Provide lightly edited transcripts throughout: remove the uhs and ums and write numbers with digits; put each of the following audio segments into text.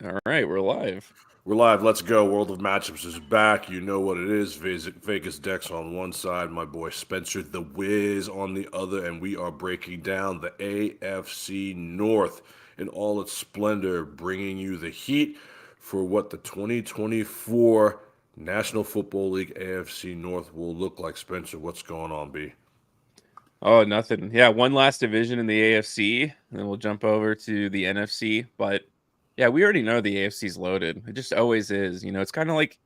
All right, we're live. We're live. Let's go. World of Matchups is back. You know what it is. Vegas Dex on one side, my boy Spencer the Wiz on the other, and we are breaking down the AFC North in all its splendor, bringing you the heat for what the 2024 National Football League AFC North will look like. Spencer, what's going on, B? Oh, nothing. Yeah, one last division in the AFC, and then we'll jump over to the NFC. But yeah, we already know the AFC's loaded. It just always is. It's kind of like,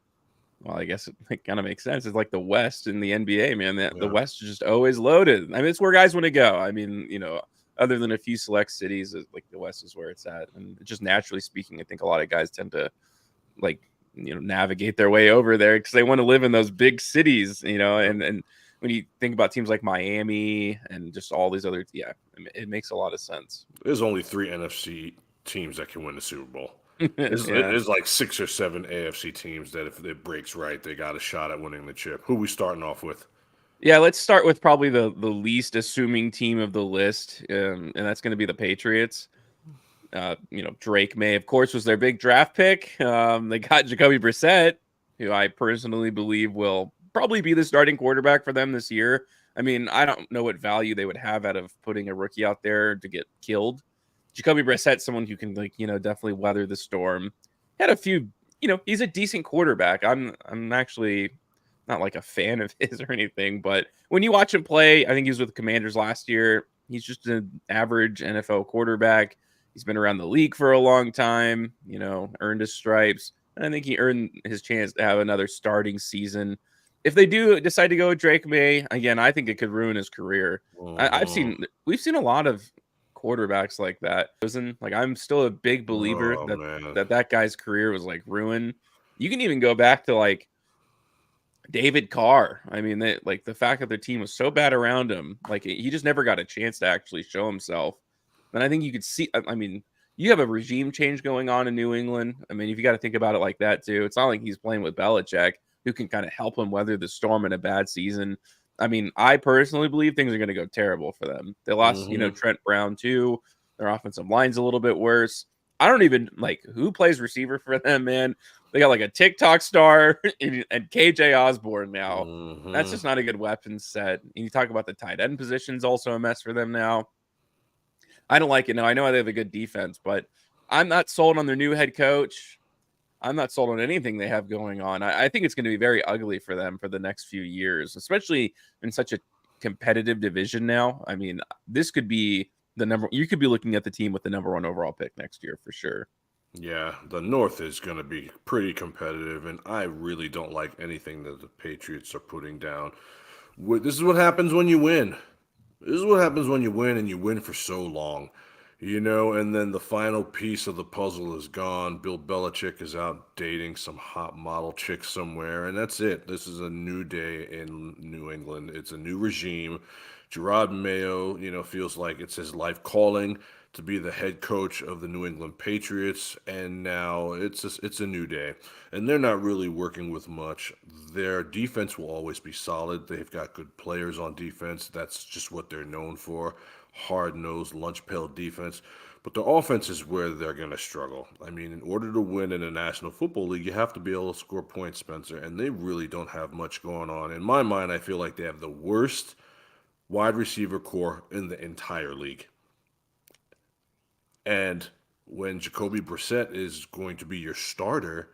well, I guess it kind of makes sense. It's like the West in the NBA, man. The Yeah. West is just always loaded. I mean, it's where guys want to go. I mean, other than a few select cities, like the West is where it's at. And just naturally speaking, I think a lot of guys tend to like navigate their way over there because they want to live in those big cities, Yep. and when you think about teams like Miami and just all these other, yeah, I mean, it makes a lot of sense. There's only three NFC teams that can win the Super Bowl. Yeah. There's like six or seven AFC teams that if it breaks right, they got a shot at winning the chip. Who we starting off with? Yeah, let's start with probably the least assuming team of the list, and that's going to be the Patriots. Drake May, of course, was their big draft pick. They got Jacoby Brissett, who I personally believe will probably be the starting quarterback for them this year. I mean, I don't know what value they would have out of putting a rookie out there to get killed. Jacoby Brissett, someone who can definitely weather the storm. Had a few, he's a decent quarterback. I'm actually not like a fan of his or anything, but when you watch him play, I think he was with the Commanders last year. He's just an average NFL quarterback. He's been around the league for a long time, earned his stripes. And I think he earned his chance to have another starting season. If they do decide to go with Drake May, again, I think it could ruin his career. Mhm. We've seen a lot of quarterbacks like that. Like, I'm still a big believer Oh that man. that guy's career was like ruined. You can even go back to like David Carr. I mean, like the fact that their team was so bad around him, like he just never got a chance to actually show himself. And I think you could see. I mean, you have a regime change going on in New England. I mean, if you got to think about it like that too, it's not like he's playing with Belichick, who can kind of help him weather the storm in a bad season. I mean, I personally believe things are going to go terrible for them. They lost, Hmm. Trent Brown too. Their offensive line's a little bit worse. I don't even like who plays receiver for them, man. They got like a TikTok star and KJ Osborne now. That's Hmm. just not a good weapon set. And you talk about the tight end position's also a mess for them now. I don't like it. Now I know they have a good defense, but I'm not sold on their new head coach. I'm not sold on anything they have going on. I think it's going to be very ugly for them for the next few years, especially in such a competitive division now. I mean, this could be the number. You could be looking at the team with the number one overall pick next year for sure. Yeah, the North is going to be pretty competitive, and I really don't like anything that the Patriots are putting down. This is what happens when you win. This is what happens when you win, and you win for so long. And then the final piece of the puzzle is gone. Bill Belichick is out dating some hot model chick somewhere, and that's it. This is a new day in New England. It's a new regime. Gerard Mayo, feels like it's his life calling to be the head coach of the New England Patriots, and now it's a new day. And they're not really working with much. Their defense will always be solid. They've got good players on defense. That's just what they're known for. Hard nosed, lunch pail defense. But the offense is where they're going to struggle. I mean, in order to win in the National Football League, you have to be able to score points, Spencer. And they really don't have much going on. In my mind, I feel like they have the worst wide receiver core in the entire league. And when Jacoby Brissett is going to be your starter,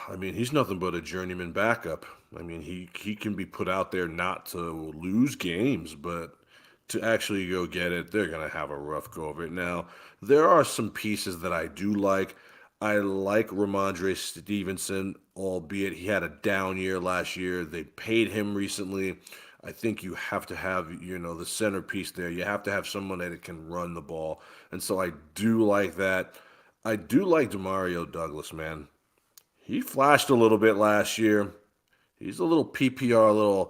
I mean, he's nothing but a journeyman backup. I mean, he can be put out there not to lose games, but to actually go get it, they're going to have a rough go of it. Now, there are some pieces that I do like. I like Ramondre Stevenson, albeit he had a down year last year. They paid him recently. I think you have to have, the centerpiece there. You have to have someone that can run the ball. And so I do like that. I do like Demario Douglas, man. He flashed a little bit last year. He's a little PPR,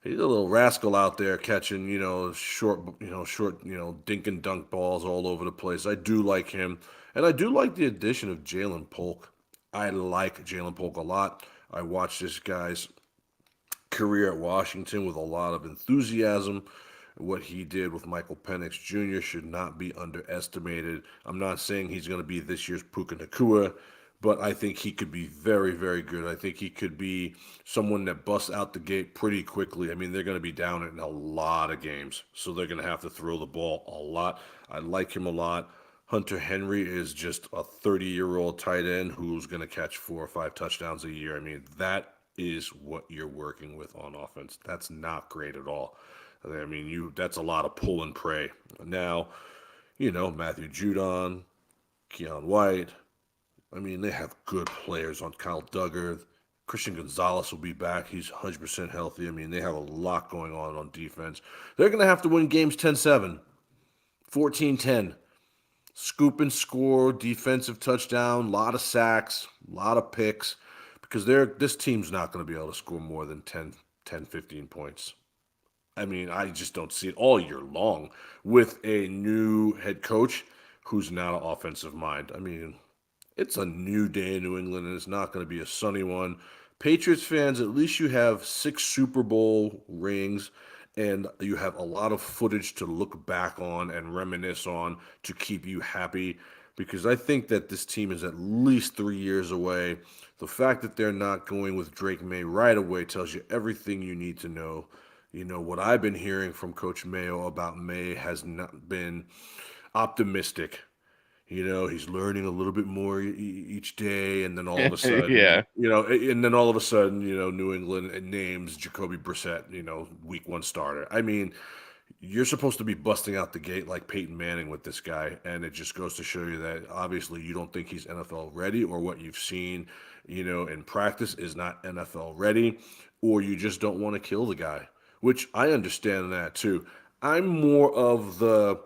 he's a little rascal out there catching, short, dink and dunk balls all over the place. I do like him, and I do like the addition of Jalen Polk. I like Jalen Polk a lot. I watched this guy's career at Washington with a lot of enthusiasm, What he did with Michael Penix Jr. should not be underestimated. I'm not saying he's going to be this year's Puka Nakua, but I think he could be very, very good. I think he could be someone that busts out the gate pretty quickly. I mean, they're going to be down in a lot of games, so they're going to have to throw the ball a lot. I like him a lot. Hunter Henry is just a 30-year-old tight end who's going to catch 4 or 5 touchdowns a year. I mean, that is what you're working with on offense. That's not great at all. I mean, that's a lot of pull and pray. Now, Matthew Judon, Keon White. I mean, they have good players on Kyle Duggar. Christian Gonzalez will be back. He's 100% healthy. I mean, they have a lot going on defense. They're going to have to win games 10-7, 14-10. Scoop and score, defensive touchdown, a lot of sacks, a lot of picks, because this team's not going to be able to score more than 10, 15 points. I mean, I just don't see it all year long with a new head coach who's not an offensive mind. I mean, it's a new day in New England, and it's not going to be a sunny one. Patriots fans, at least you have 6 Super Bowl rings, and you have a lot of footage to look back on and reminisce on to keep you happy. Because I think that this team is at least 3 years away. The fact that they're not going with Drake May right away tells you everything you need to know. What I've been hearing from Coach Mayo about May has not been optimistic. He's learning a little bit more each day, and then all of a sudden, Yeah. New England names Jacoby Brissett, week 1 starter. I mean, you're supposed to be busting out the gate like Peyton Manning with this guy, and it just goes to show you that obviously you don't think he's NFL ready, or what you've seen, in practice is not NFL ready, or you just don't want to kill the guy, which I understand that too. I'm more of the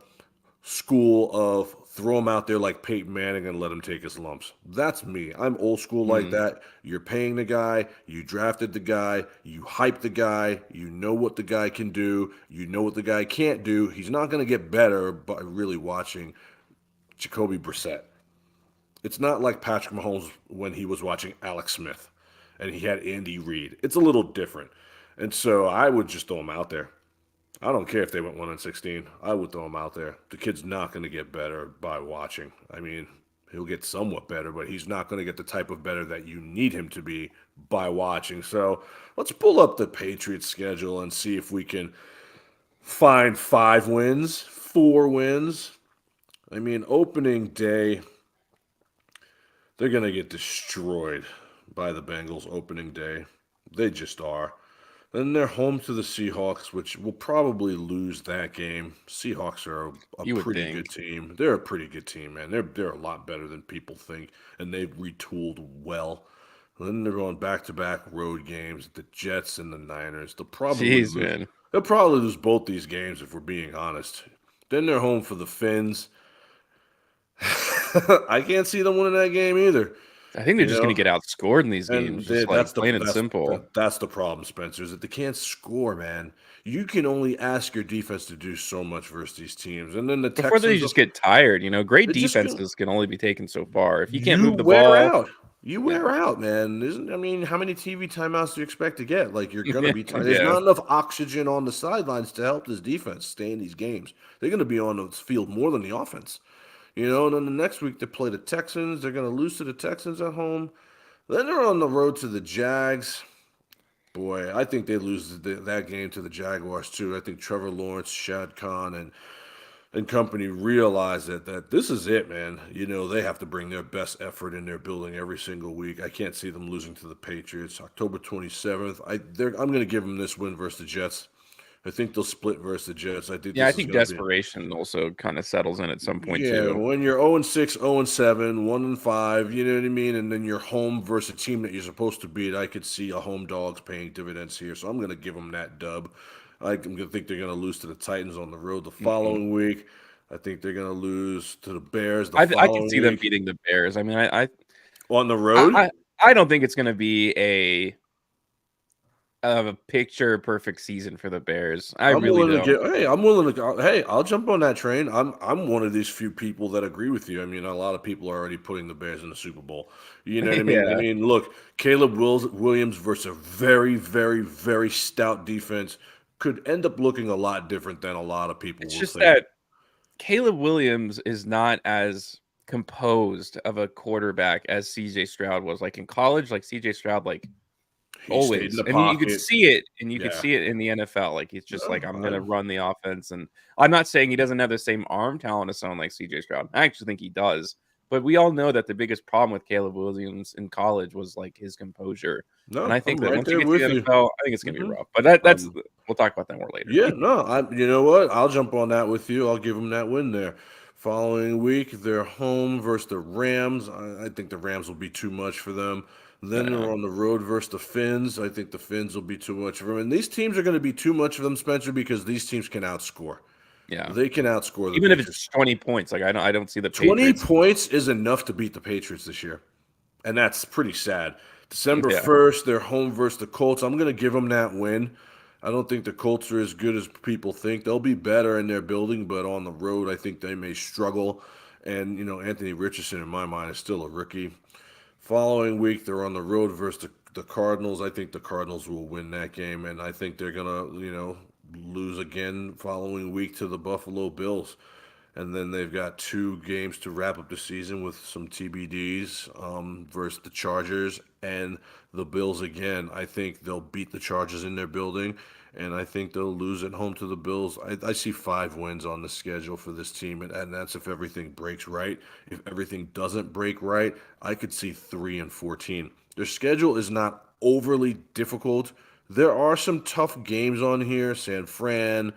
school of throw him out there like Peyton Manning and let him take his lumps. That's me. I'm old school like Mm. that. You're paying the guy, you drafted the guy, you hype the guy, you know what the guy can do, you know what the guy can't do. He's not going to get better by really watching Jacoby Brissett. It's not like Patrick Mahomes when he was watching Alex Smith and he had Andy Reid. It's a little different. And so I would just throw him out there. I don't care if they went 1-16. I would throw him out there. The kid's not going to get better by watching. I mean, he'll get somewhat better, but he's not going to get the type of better that you need him to be by watching. So let's pull up the Patriots schedule and see if we can find 5 wins, 4 wins. I mean, opening day, they're going to get destroyed by the Bengals opening day. They just are. Then they're home to the Seahawks, which will probably lose that game. Seahawks are a You would pretty good think. team. They're a pretty good team, man. They're a lot better than people think, and they've retooled well. And then they're going back-to-back road games, the Jets and the Niners. They'll probably Jeez, lose. man. They'll probably lose both these games if we're being honest. Then they're home for the Finns. I can't see them winning that game either. I think they're You just going know, to get outscored in these and games, just like plain and that's simple. that's the problem, Spencer, is that they can't score, man. You can only ask your defense to do so much versus these teams, and then the Before they Texans, just get tired, great it just can, defenses can only be taken so far. If you can't you move the wear ball, out. You yeah, wear out, man. Isn't I mean, how many TV timeouts do you expect to get? Like you're gonna be tired. There's yeah. not enough oxygen on the sidelines to help this defense stay in these games. They're gonna be on the field more than the offense. And then the next week they play the Texans. They're gonna lose to the Texans at home. Then they're on the road to the Jags. Boy, I think they lose that game to the Jaguars too. I think Trevor Lawrence, Shad Khan, and company realize that this is it, man. They have to bring their best effort in their building every single week. I can't see them losing to the Patriots. October 27th, I'm going to give them this win versus the Jets. I think they'll split versus the Jets. I think Yeah, I this is think going to be. desperation also kind of settles in at some point Yeah, too. when you're 0-6, 0-7, 1-5, you know what I mean? And then you're home versus a team that you're supposed to beat. I could see a home dog's paying dividends here, so I'm going to give them that dub. I'm going to think they're going to lose to the Titans on the road the Mhm. following week. I think they're going to lose to the Bears the I could following see them week. beating the Bears. I mean, On the I, road, I, I don't think it's going to be a picture perfect season for the Bears. I I'm really willing to don't. get. Hey, I'm willing to go. Hey, I'll jump on that train. I'm one of these few people that agree with you. I mean, a lot of people are already putting the Bears in the Super Bowl. You know what I mean? I Yeah. mean, look, Caleb Williams versus a very, very, very stout defense. could end up looking a lot different than a lot of people It's will just think. that Caleb Williams is not as composed of a quarterback as CJ Stroud was. Like in college, like CJ Stroud, like He stayed in always. the I mean, you could pocket. see it, and you could Yeah. see it in the NFL. Like he's just No, like, I'm gonna run the offense, and I'm not saying he doesn't have the same arm talent as someone like CJ Stroud. I actually think he does. But we all know that the biggest problem with Caleb Williams in college was like his composure. And no, I I'm think that right once you there get to the with you. NFL, I think it's gonna be hmm rough. But that's Um, we'll talk about that more later. Yeah, no, you know what? I'll jump on that with you. I'll give them that win there. Following week, they're home versus the Rams. I think the Rams will be too much for them. Then they're Yeah. on the road versus the Finns. I think the Finns will be too much for them. And these teams are going to be too much for them, Spencer, because these teams can outscore. Yeah. They can outscore the Even if Patriots. it's 20 points, like I don't see the 20 Patriots. points is enough to beat the Patriots this year. And that's pretty sad. December Yeah. 1st, they're home versus the Colts. I'm going to give them that win. I don't think the Colts are as good as people think. They'll be better in their building, but on the road, I think they may struggle. And, Anthony Richardson, in my mind, is still a rookie. Following week, they're on the road versus the Cardinals. I think the Cardinals will win that game, and I think they're going to, lose again following week to the Buffalo Bills. And then they've got 2 games to wrap up the season with some TBDs versus the Chargers and the Bills again. I think they'll beat the Chargers in their building, and I think they'll lose at home to the Bills. I see 5 wins on the schedule for this team, and that's if everything breaks right. If everything doesn't break right, I could see 3-14. Their schedule is not overly difficult. There are some tough games on here. San Fran,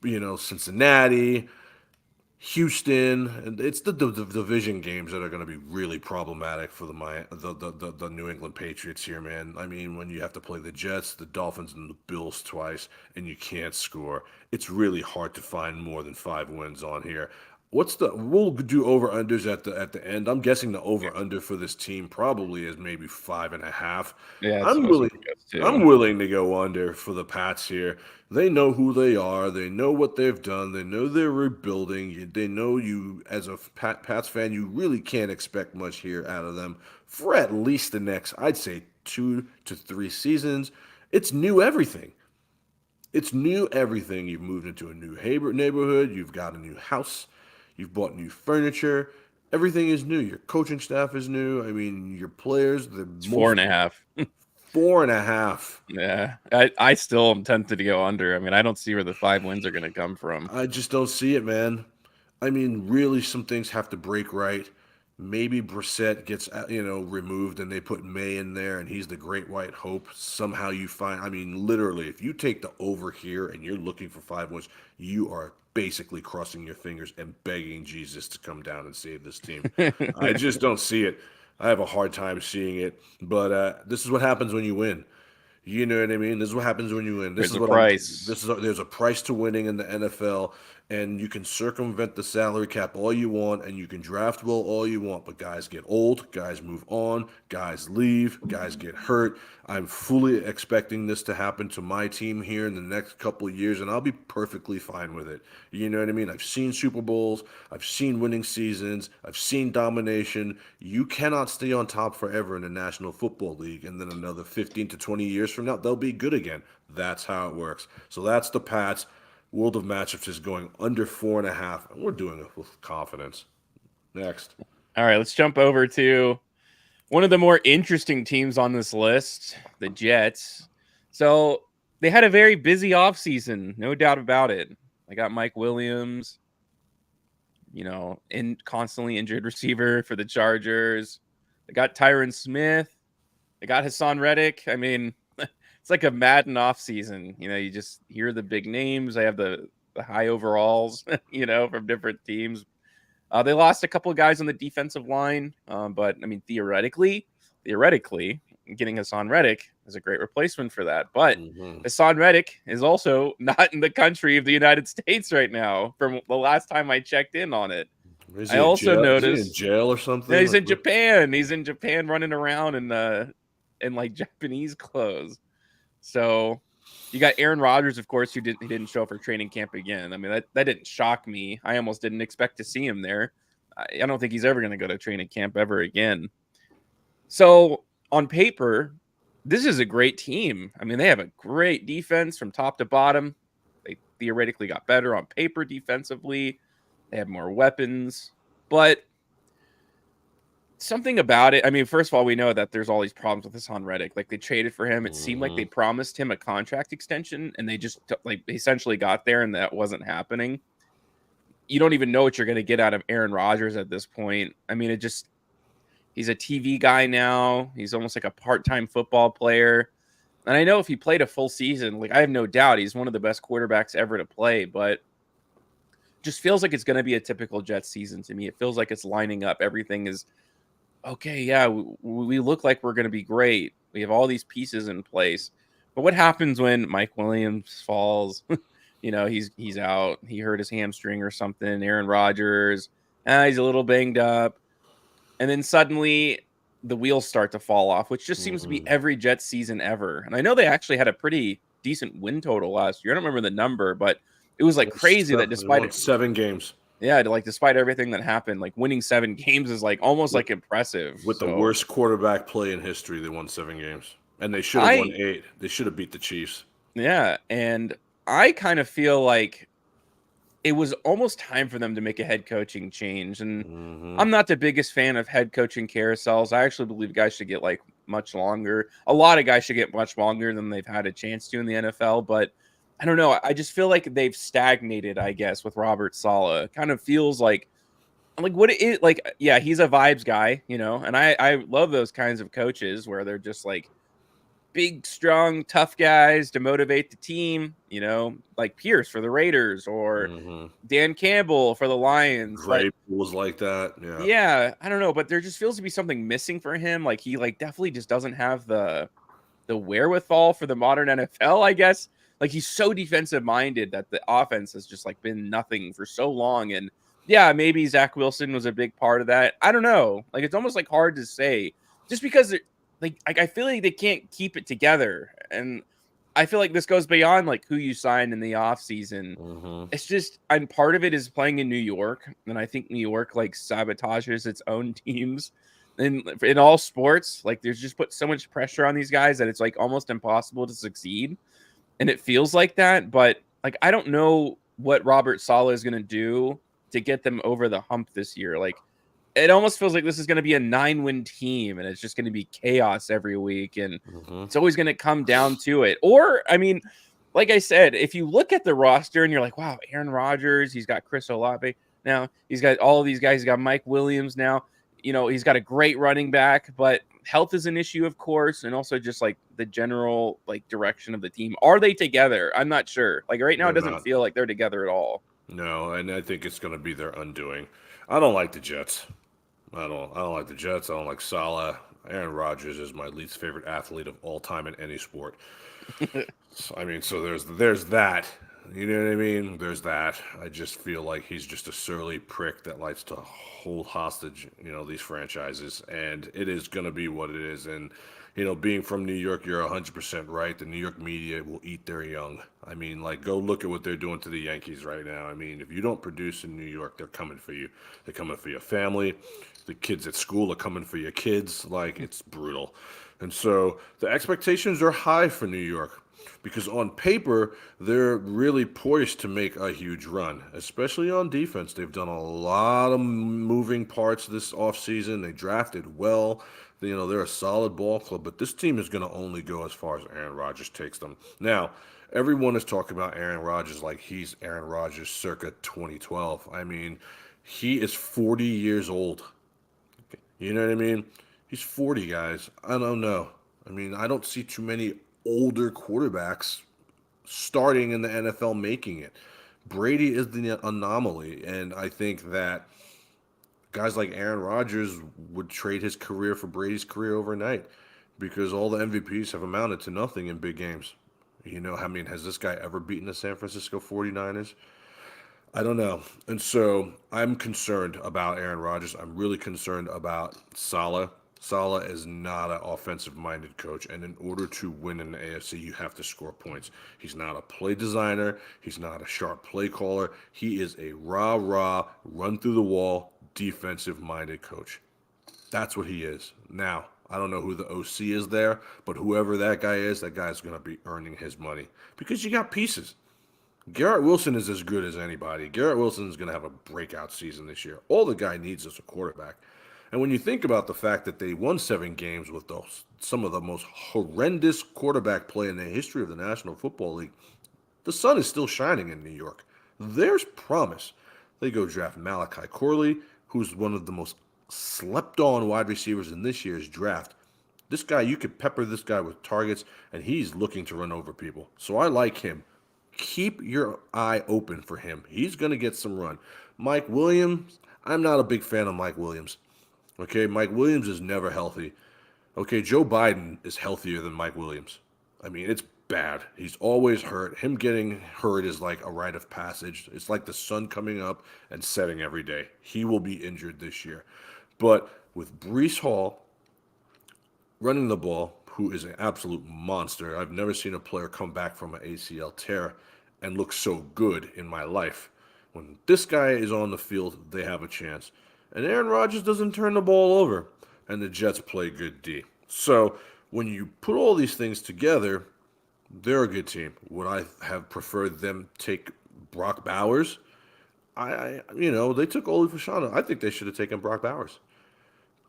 Cincinnati, Houston, and it's the division games that are going to be really problematic for the New England Patriots here, man. I mean, when you have to play the Jets, the Dolphins, and the Bills twice, and you can't score, it's really hard to find more than 5 wins on here. We'll do over unders at the end. I'm guessing the over under for this team probably is maybe 5.5. Yeah, that's I'm what I was willing gonna guess too. I'm willing to go under for the Pats here. They know who they are. They know what they've done. They know they're rebuilding. They know you, as a Pats fan, you really can't expect much here out of them for at least the next, I'd say, 2 to 3 seasons. It's new everything. It's new everything. You've moved into a new neighborhood. You've got a new house. You've bought new furniture. Everything is new. Your coaching staff is new. I mean, your players, the It's most 4.5. 4.5. Yeah, I still am tempted to go under. I mean, I don't see where the 5 wins are going to come from. I just don't see it, man. I mean, really, some things have to break right. Maybe Brissett gets removed, and they put May in there, and he's the great white hope. Somehow you find, I mean, literally, if you take the over here and you're looking for 5 wins, you are basically crossing your fingers and begging Jesus to come down and save this team. I just don't see it. I have a hard time seeing it, but this is what happens when you win. You know what I mean? This is what happens when you win. This There's is a what I'm. price. There's a price to winning in the NFL, and you can circumvent the salary cap all you want, and you can draft well all you want. But guys get old, guys move on, guys leave, guys get hurt. I'm fully expecting this to happen to my team here in the next couple of years, and I'll be perfectly fine with it. You know what I mean? I've seen Super Bowls, I've seen winning seasons, I've seen domination. You cannot stay on top forever in the National Football League, and then another 15 to 20 years from now, they'll be good again. That's how it works. So that's the Pats. World of Matchups is going under 4.5, and we're doing it with confidence. Next. All right, let's jump over to one of the more interesting teams on this list, the Jets. So they had a very busy offseason, no doubt about it. They got Mike Williams, constantly injured receiver for the Chargers. They got Tyron Smith. They got Hassan Reddick. I mean, it's like a Madden offseason. You just hear the big names. They have the high overalls, from different teams. They lost a couple of guys on the defensive line, but I mean, theoretically, getting Hassan Reddick is a great replacement for that. But Hassan Reddick is also not in the country of the United States right now. From the last time I checked in on it, Is I he in also jail? Is he in noticed jail or something? he's in Japan. He's in Japan running around in like Japanese clothes. So you got Aaron Rodgers, of course, he didn't show up for training camp again. I mean, that didn't shock me. I almost didn't expect to see him there. I don't think he's ever going to go to training camp ever again. So on paper, this is a great team. I mean, they have a great defense from top to bottom. They theoretically got better on paper defensively. They have more weapons, but something about it. I mean, first of all, we know that there's all these problems with Hassan Reddick. Like they traded for him. It seemed like they promised him a contract extension, and they just like essentially got there, and that wasn't happening. You don't even know what you're going to get out of Aaron Rodgers at this point. I mean, he's a TV guy now. He's almost like a part-time football player. And I know if he played a full season, like I have no doubt he's one of the best quarterbacks ever to play, but just feels like it's going to be a typical Jets season to me. It feels like it's lining up. Everything is okay. Yeah, we look like we're going to be great. We have all these pieces in place. But what happens when Mike Williams falls? He's out. He hurt his hamstring or something. Aaron Rodgers, he's a little banged up. And then suddenly the wheels start to fall off, which just seems to be every Jets season ever. And I know they actually had a pretty decent win total last year. I don't remember the number, but it was like crazy that despite 7 games. Yeah, like despite everything that happened, like winning 7 games is like almost like impressive. With the worst quarterback play in history, they won 7 games. And they should have won 8. They should have beat the Chiefs. Yeah, and I kind of feel like it was almost time for them to make a head coaching change. And I'm not the biggest fan of head coaching carousels. I actually believe guys should get like much longer. A lot of guys should get much longer than they've had a chance to in the NFL. But I don't know. I just feel like they've stagnated, I guess, with Robert Saleh. It kind of feels like what it is. Like, yeah, he's a vibes guy, and I love those kinds of coaches where they're just like big, strong, tough guys to motivate the team, like Pierce for the Raiders or Dan Campbell for the Lions. Gray was like that. Yeah, I don't know, but there just feels to be something missing for him. Like he definitely just doesn't have the wherewithal for the modern NFL, I guess. Like he's so defensive minded that the offense has just like been nothing for so long. And yeah, maybe Zach Wilson was a big part of that. I don't know. Like it's almost like hard to say just because like I feel like they can't keep it together. And I feel like this goes beyond like who you signed in the offseason. It's just part of it is playing in New York. And I think New York like sabotages its own teams. And in all sports, like there's just put so much pressure on these guys that it's like almost impossible to succeed. And it feels like that. But like I don't know what Robert Saleh is gonna do to get them over the hump this year. Like it almost feels like this is going to be a 9-win team and it's just going to be chaos every week. And it's always going to come down to it. Or, I mean, like I said, if you look at the roster and you're like, wow, Aaron Rodgers, he's got Chris Olave now. He's got all of these guys. He's got Mike Williams now. He's got a great running back, but health is an issue, of course. And also just like the general like direction of the team. Are they together? I'm not sure. Like right now, it doesn't feel like they're together at all. No, and I think it's going to be their undoing. I don't like the Jets. I don't like the Jets. I don't like Saleh. Aaron Rodgers is my least favorite athlete of all time in any sport. So there's that. You know what I mean? There's that. I just feel like he's just a surly prick that likes to hold hostage, these franchises. And it is going to be what it is. And, being from New York, you're 100% right. The New York media will eat their young. I mean, like, go look at what they're doing to the Yankees right now. I mean, if you don't produce in New York, they're coming for you. They're coming for your family. The kids at school are coming for your kids. Like, it's brutal. And so the expectations are high for New York because on paper, they're really poised to make a huge run, especially on defense. They've done a lot of moving parts this offseason. They drafted well. They're a solid ball club, but this team is going to only go as far as Aaron Rodgers takes them. Now, everyone is talking about Aaron Rodgers like he's Aaron Rodgers circa 2012. I mean, he is 40 years old. You know what I mean? He's 40, guys. I don't know. I mean, I don't see too many older quarterbacks starting in the NFL making it. Brady is the anomaly, and I think that guys like Aaron Rodgers would trade his career for Brady's career overnight because all the MVPs have amounted to nothing in big games. Has this guy ever beaten the San Francisco 49ers? I don't know. And so I'm concerned about Aaron Rodgers. I'm really concerned about Saleh. Saleh is not an offensive-minded coach, and in order to win in the AFC, you have to score points. He's not a play designer. He's not a sharp play caller. He is a rah-rah, run-through-the-wall, defensive-minded coach. That's what he is. Now, I don't know who the OC is there, but whoever that guy is, that guy's going to be earning his money because you got pieces. Garrett Wilson is as good as anybody. Garrett Wilson is going to have a breakout season this year. All the guy needs is a quarterback. And when you think about the fact that they won 7 games with some of the most horrendous quarterback play in the history of the National Football League, the sun is still shining in New York. There's promise. They go draft Malachi Corley, who's one of the most slept-on wide receivers in this year's draft. This guy, you could pepper this guy with targets, and he's looking to run over people. So I like him. Keep your eye open for him. He's going to get some run. Mike Williams, I'm not a big fan of Mike Williams. Okay, Mike Williams is never healthy. Okay, Joe Biden is healthier than Mike Williams. I mean, it's bad. He's always hurt. Him getting hurt is like a rite of passage. It's like the sun coming up and setting every day. He will be injured this year. But with Breece Hall running the ball, who is an absolute monster, I've never seen a player come back from an ACL tear and look so good in my life. When this guy is on the field, they have a chance. And Aaron Rodgers doesn't turn the ball over, and the Jets play good D. So when you put all these things together, they're a good team. Would I have preferred them take Brock Bowers? They took Ole Fashanu. I think they should have taken Brock Bowers.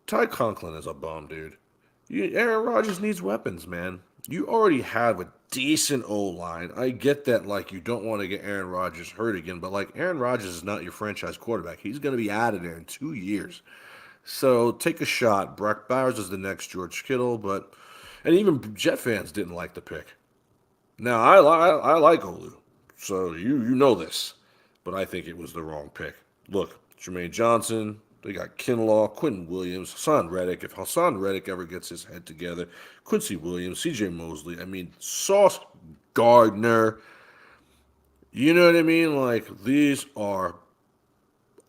Ty Conklin is a bum, dude. Aaron Rodgers needs weapons, man. You already have a decent O-line. I get that, like, you don't want to get Aaron Rodgers hurt again, but, like, Aaron Rodgers is not your franchise quarterback. He's going to be out of there in 2 years. So take a shot. Brock Bowers is the next George Kittle, and even Jet fans didn't like the pick. Now, I like Olu, so you know this, but I think it was the wrong pick. Look, Jermaine Johnson, they got Kinlaw, Quentin Williams, Hassan Reddick. If Hassan Reddick ever gets his head together, Quincy Williams, C.J. Mosley, Sauce Gardner. You know what I mean? Like, these are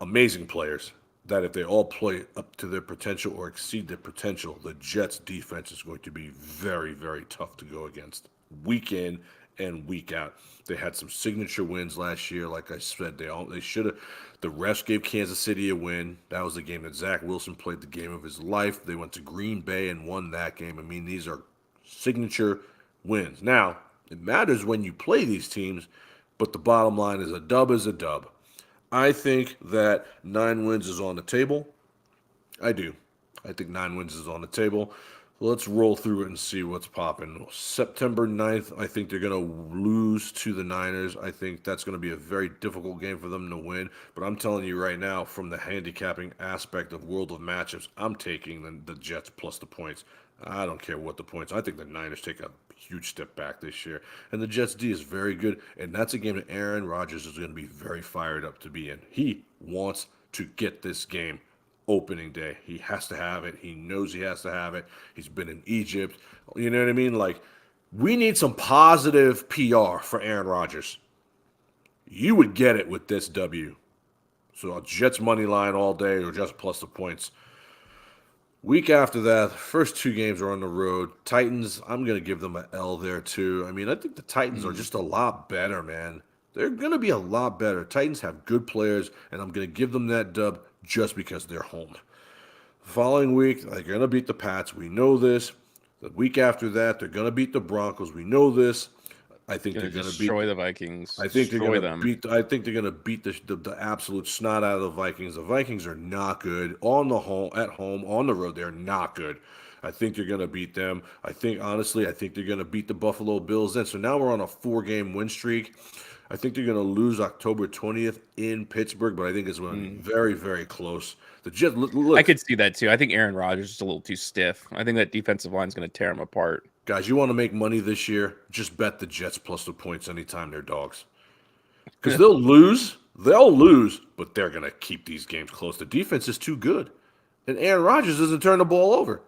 amazing players that if they all play up to their potential or exceed their potential, the Jets' defense is going to be very, very tough to go against. Week in and week out. They had some signature wins last year. Like I said, they should have. The refs gave Kansas City a win. That was the game that Zach Wilson played the game of his life. They went to Green Bay and won that game. These are signature wins. Now, it matters when you play these teams, but the bottom line is a dub is a dub. I think that 9 wins is on the table. I do. I think 9 wins is on the table. Let's roll through it and see what's popping. September 9th, I think they're going to lose to the Niners. I think that's going to be a very difficult game for them to win. But I'm telling you right now, from the handicapping aspect of World of Matchups, I'm taking the Jets plus the points. I don't care what the points. I think the Niners take a huge step back this year. And the Jets D is very good. And that's a game that Aaron Rodgers is going to be very fired up to be in. He wants to get this game. Opening day. He has to have it. He knows he has to have it. He's been in Egypt. You know what I mean? Like, we need some positive PR for Aaron Rodgers. You would get it with this W. So Jets money line all day or just plus the points. Week after that, first 2 games are on the road. Titans, I'm going to give them an L there too. I think the Titans are just a lot better, man. They're going to be a lot better. Titans have good players, and I'm going to give them that dub just because they're home. The following week, they're going to beat the Pats. We know this. The week after that, they're going to beat the Broncos. We know this. I think they're going to destroy the Vikings. I think they're going to beat. I think they're going to beat the absolute snot out of the Vikings. The Vikings are not good at home, on the road. They're not good. I think they're going to beat them. I think they're going to beat the Buffalo Bills then. So now we're on a 4-game win streak. I think they're going to lose October 20th in Pittsburgh, but I think it's going to be very, very close. The Jets, look, I could see that too. I think Aaron Rodgers is a little too stiff. I think that defensive line is going to tear him apart. Guys, you want to make money this year? Just bet the Jets plus the points anytime they're dogs. Because they'll lose, but they're going to keep these games close. The defense is too good. And Aaron Rodgers doesn't turn the ball over.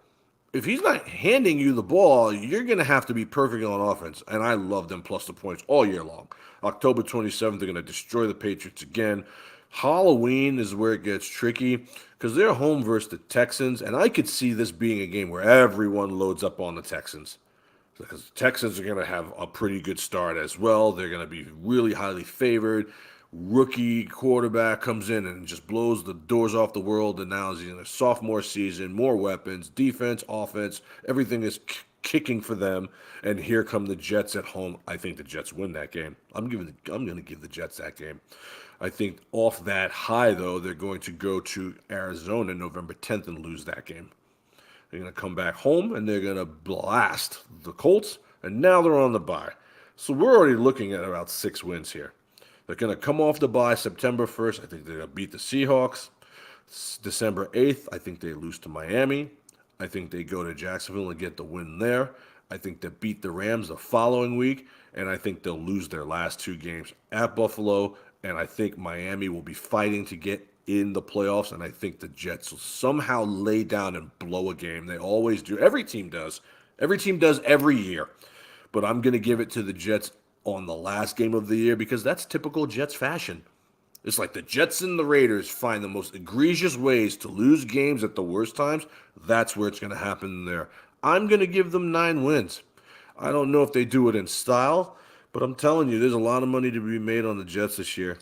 If he's not handing you the ball, you're going to have to be perfect on offense. And I love them plus the points all year long. October 27th, they're going to destroy the Patriots again. Halloween is where it gets tricky because they're home versus the Texans. And I could see this being a game where everyone loads up on the Texans. Because the Texans are going to have a pretty good start as well. They're going to be really highly favored. rookie quarterback comes in and just blows the doors off the world, and now he's in a sophomore season, more weapons, defense, offense, everything is kicking for them, and here come the Jets at home. I think the Jets win that game. I'm going to give the Jets that game. I think off that high, though, they're going to go to Arizona November 10th and lose that game. They're going to come back home, and they're going to blast the Colts, and now they're on the bye. So we're already looking at about 6 wins here. They're going to come off the bye September 1st. I think they're going to beat the Seahawks. December 8th, I think they lose to Miami. I think they go to Jacksonville and get the win there. I think they beat the Rams the following week, and I think they'll lose their last 2 games at Buffalo, and I think Miami will be fighting to get in the playoffs, and I think the Jets will somehow lay down and blow a game. They always do. Every team does. Every team does every year. But I'm going to give it to the Jets on the last game of the year because that's typical Jets fashion. It's like the Jets and the Raiders find the most egregious ways to lose games at the worst times. That's where it's going to happen there. I'm going to give them 9 wins. I don't know if they do it in style, but I'm telling you, there's a lot of money to be made on the Jets this year.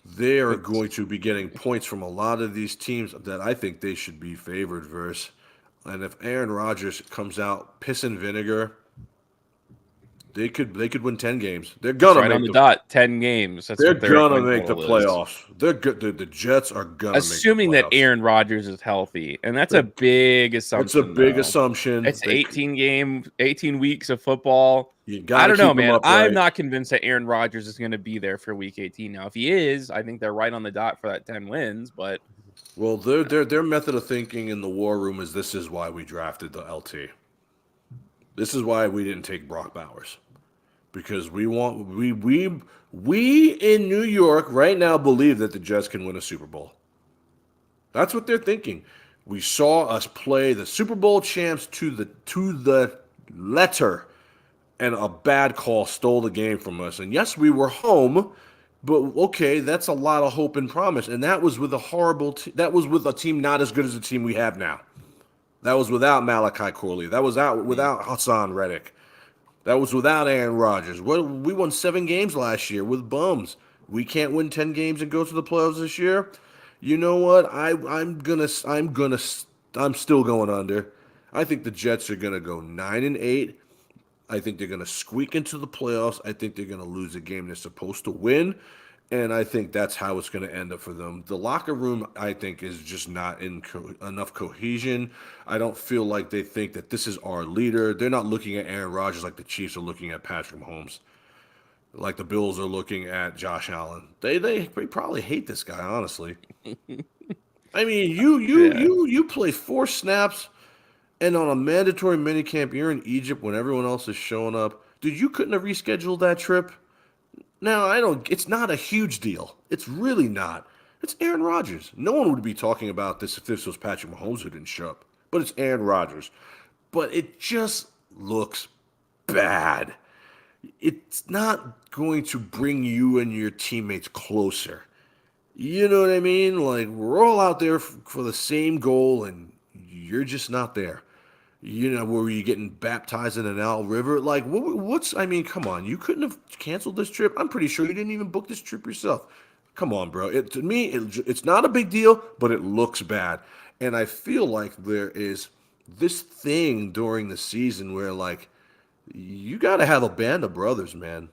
They are going to be getting points from a lot of these teams that I think they should be favored versus. And if Aaron Rodgers comes out piss and vinegar, they could win 10 games. They're gonna make on the dot 10 games. They're gonna make the playoffs. They're good. The Jets are gonna assuming make the that Aaron Rodgers is healthy, and that's a big assumption. It's a big assumption. It's 18 weeks of football. I don't know, man. I'm not convinced that Aaron Rodgers is going to be there for Week 18. Now, if he is, I think they're right on the dot for that 10 wins. But well, their method of thinking in the war room is this is why we drafted the LT. This is why we didn't take Brock Bowers. Because we in New York right now believe that the Jets can win a Super Bowl. That's what they're thinking. We saw us play the Super Bowl champs to the letter, and a bad call stole the game from us. And yes, we were home, but okay, that's a lot of hope and promise. And that was with a that was with a team not as good as the team we have now. That was without Malachi Corley. That was without Hassan Reddick. That was without Aaron Rodgers. We won 7 games last year with bums. We can't win 10 games and go to the playoffs this year. You know what? I'm still going under. I think the Jets are gonna go 9-8. I think they're gonna squeak into the playoffs. I think they're gonna lose a game they're supposed to win. And I think that's how it's going to end up for them. The locker room, I think, is just not in enough cohesion. I don't feel like they think that this is our leader. They're not looking at Aaron Rodgers like the Chiefs are looking at Patrick Mahomes, like the Bills are looking at Josh Allen. They probably hate this guy, honestly. I mean, you play 4 snaps, and on a mandatory minicamp, you're in Egypt when everyone else is showing up. Dude, you couldn't have rescheduled that trip. Now, it's not a huge deal. It's really not. It's Aaron Rodgers. No one would be talking about this if this was Patrick Mahomes who didn't show up. But it's Aaron Rodgers. But it just looks bad. It's not going to bring you and your teammates closer. You know what I mean? Like, we're all out there for the same goal, and you're just not there. You know, were you getting baptized in an Nile River? Like, I mean, come on. You couldn't have canceled this trip? I'm pretty sure you didn't even book this trip yourself. Come on, bro. To me, it's not a big deal, but it looks bad. And I feel like there is this thing during the season where, like, you got to have a band of brothers, man.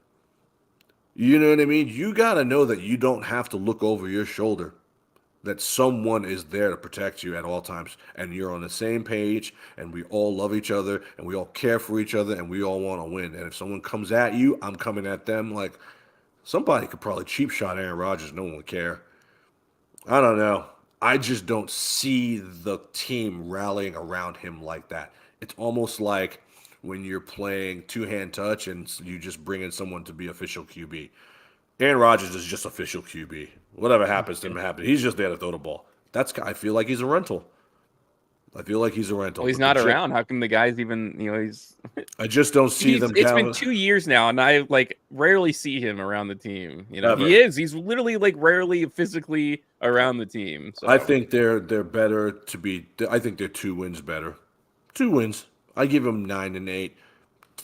You know what I mean? You got to know that you don't have to look over your shoulder. That someone is there to protect you at all times, and you're on the same page, and we all love each other, and we all care for each other, and we all want to win. And if someone comes at you, I'm coming at them. Like, somebody could probably cheap shot Aaron Rodgers. No one would care. I don't know. I just don't see the team rallying around him like that. It's almost like when you're playing two-hand touch and you just bring in someone to be official QB. Aaron Rodgers is just official QB. Whatever happens to him, happens. He's just there to throw the ball. I feel like he's a rental. Well, he's not around. How come the guys even, he's... I just don't see them. It's been 2 years now, and I, rarely see him around the team. Ever. He's literally, rarely physically around the team. So. I think they're better to be... I think they're 2 wins better. 2 wins. I give them 9-8.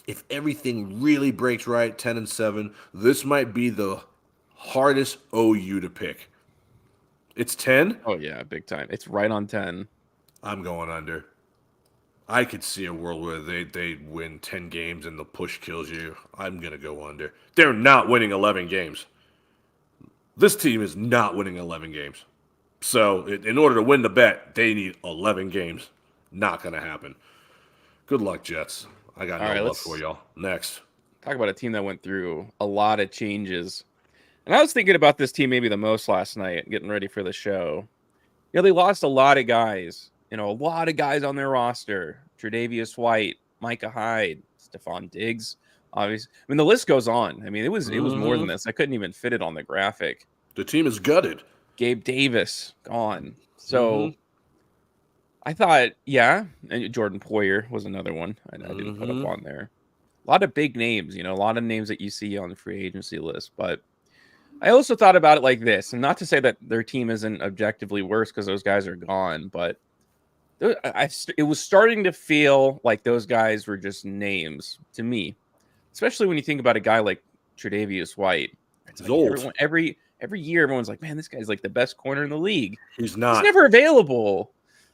If everything really breaks right, 10-7, this might be the hardest OU to pick. It's 10. Oh yeah, big time. It's right on 10. I'm going under. I could see a world where they win 10 games and the push kills you. I'm going to go under. They're not winning 11 games. This team is not winning 11 games. So, in order to win the bet, they need 11 games. Not going to happen. Good luck, Jets. I got All no right, love let's for y'all. Next. talk about a team that went through a lot of changes. And I was thinking about this team maybe the most last night, getting ready for the show. You know, they lost a lot of guys. You know, a lot of guys on their roster. Tre'Davious White, Micah Hyde, Stephon Diggs. Obviously, I mean, the list goes on. I mean, it was more than this. I couldn't even fit it on the graphic. The team is gutted. Gabe Davis gone. So I thought, yeah, and Jordan Poyer was another one I didn't put up on there. A lot of big names, you know, a lot of names that you see on the free agency list. But I also thought about it like this, and not to say that their team isn't objectively worse because those guys are gone, but it was starting to feel like those guys were just names to me, especially when you think about a guy like Tre'Davious White. It's He's like old. every year, everyone's like, man, this guy's like the best corner in the league. He's not. He's never available.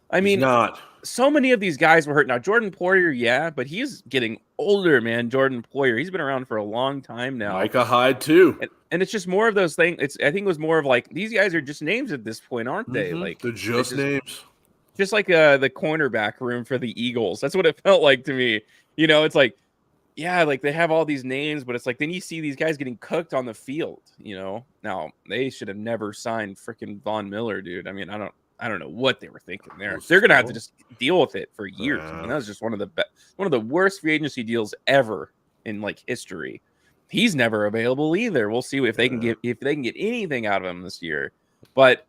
I He's mean, not. so many of these guys were hurt. Now, Jordan Poyer, yeah, but he's getting older, man. Jordan Poyer, he's been around for a long time now. Micah Hyde, too. And it's just more of those things. I think it was more of like, these guys are just names at this point, aren't they? Like They're just names. Just like the cornerback room for the Eagles. That's what it felt like to me. You know, it's like, yeah, like they have all these names, but it's like then you see these guys getting cooked on the field, you know. Now, they should have never signed freaking Von Miller, dude. I mean, I don't know what they were thinking there. They're gonna have to just deal with it for years. I mean, that was just one of the worst free agency deals ever in like history. He's never available either. We'll see if they can get anything out of him this year. But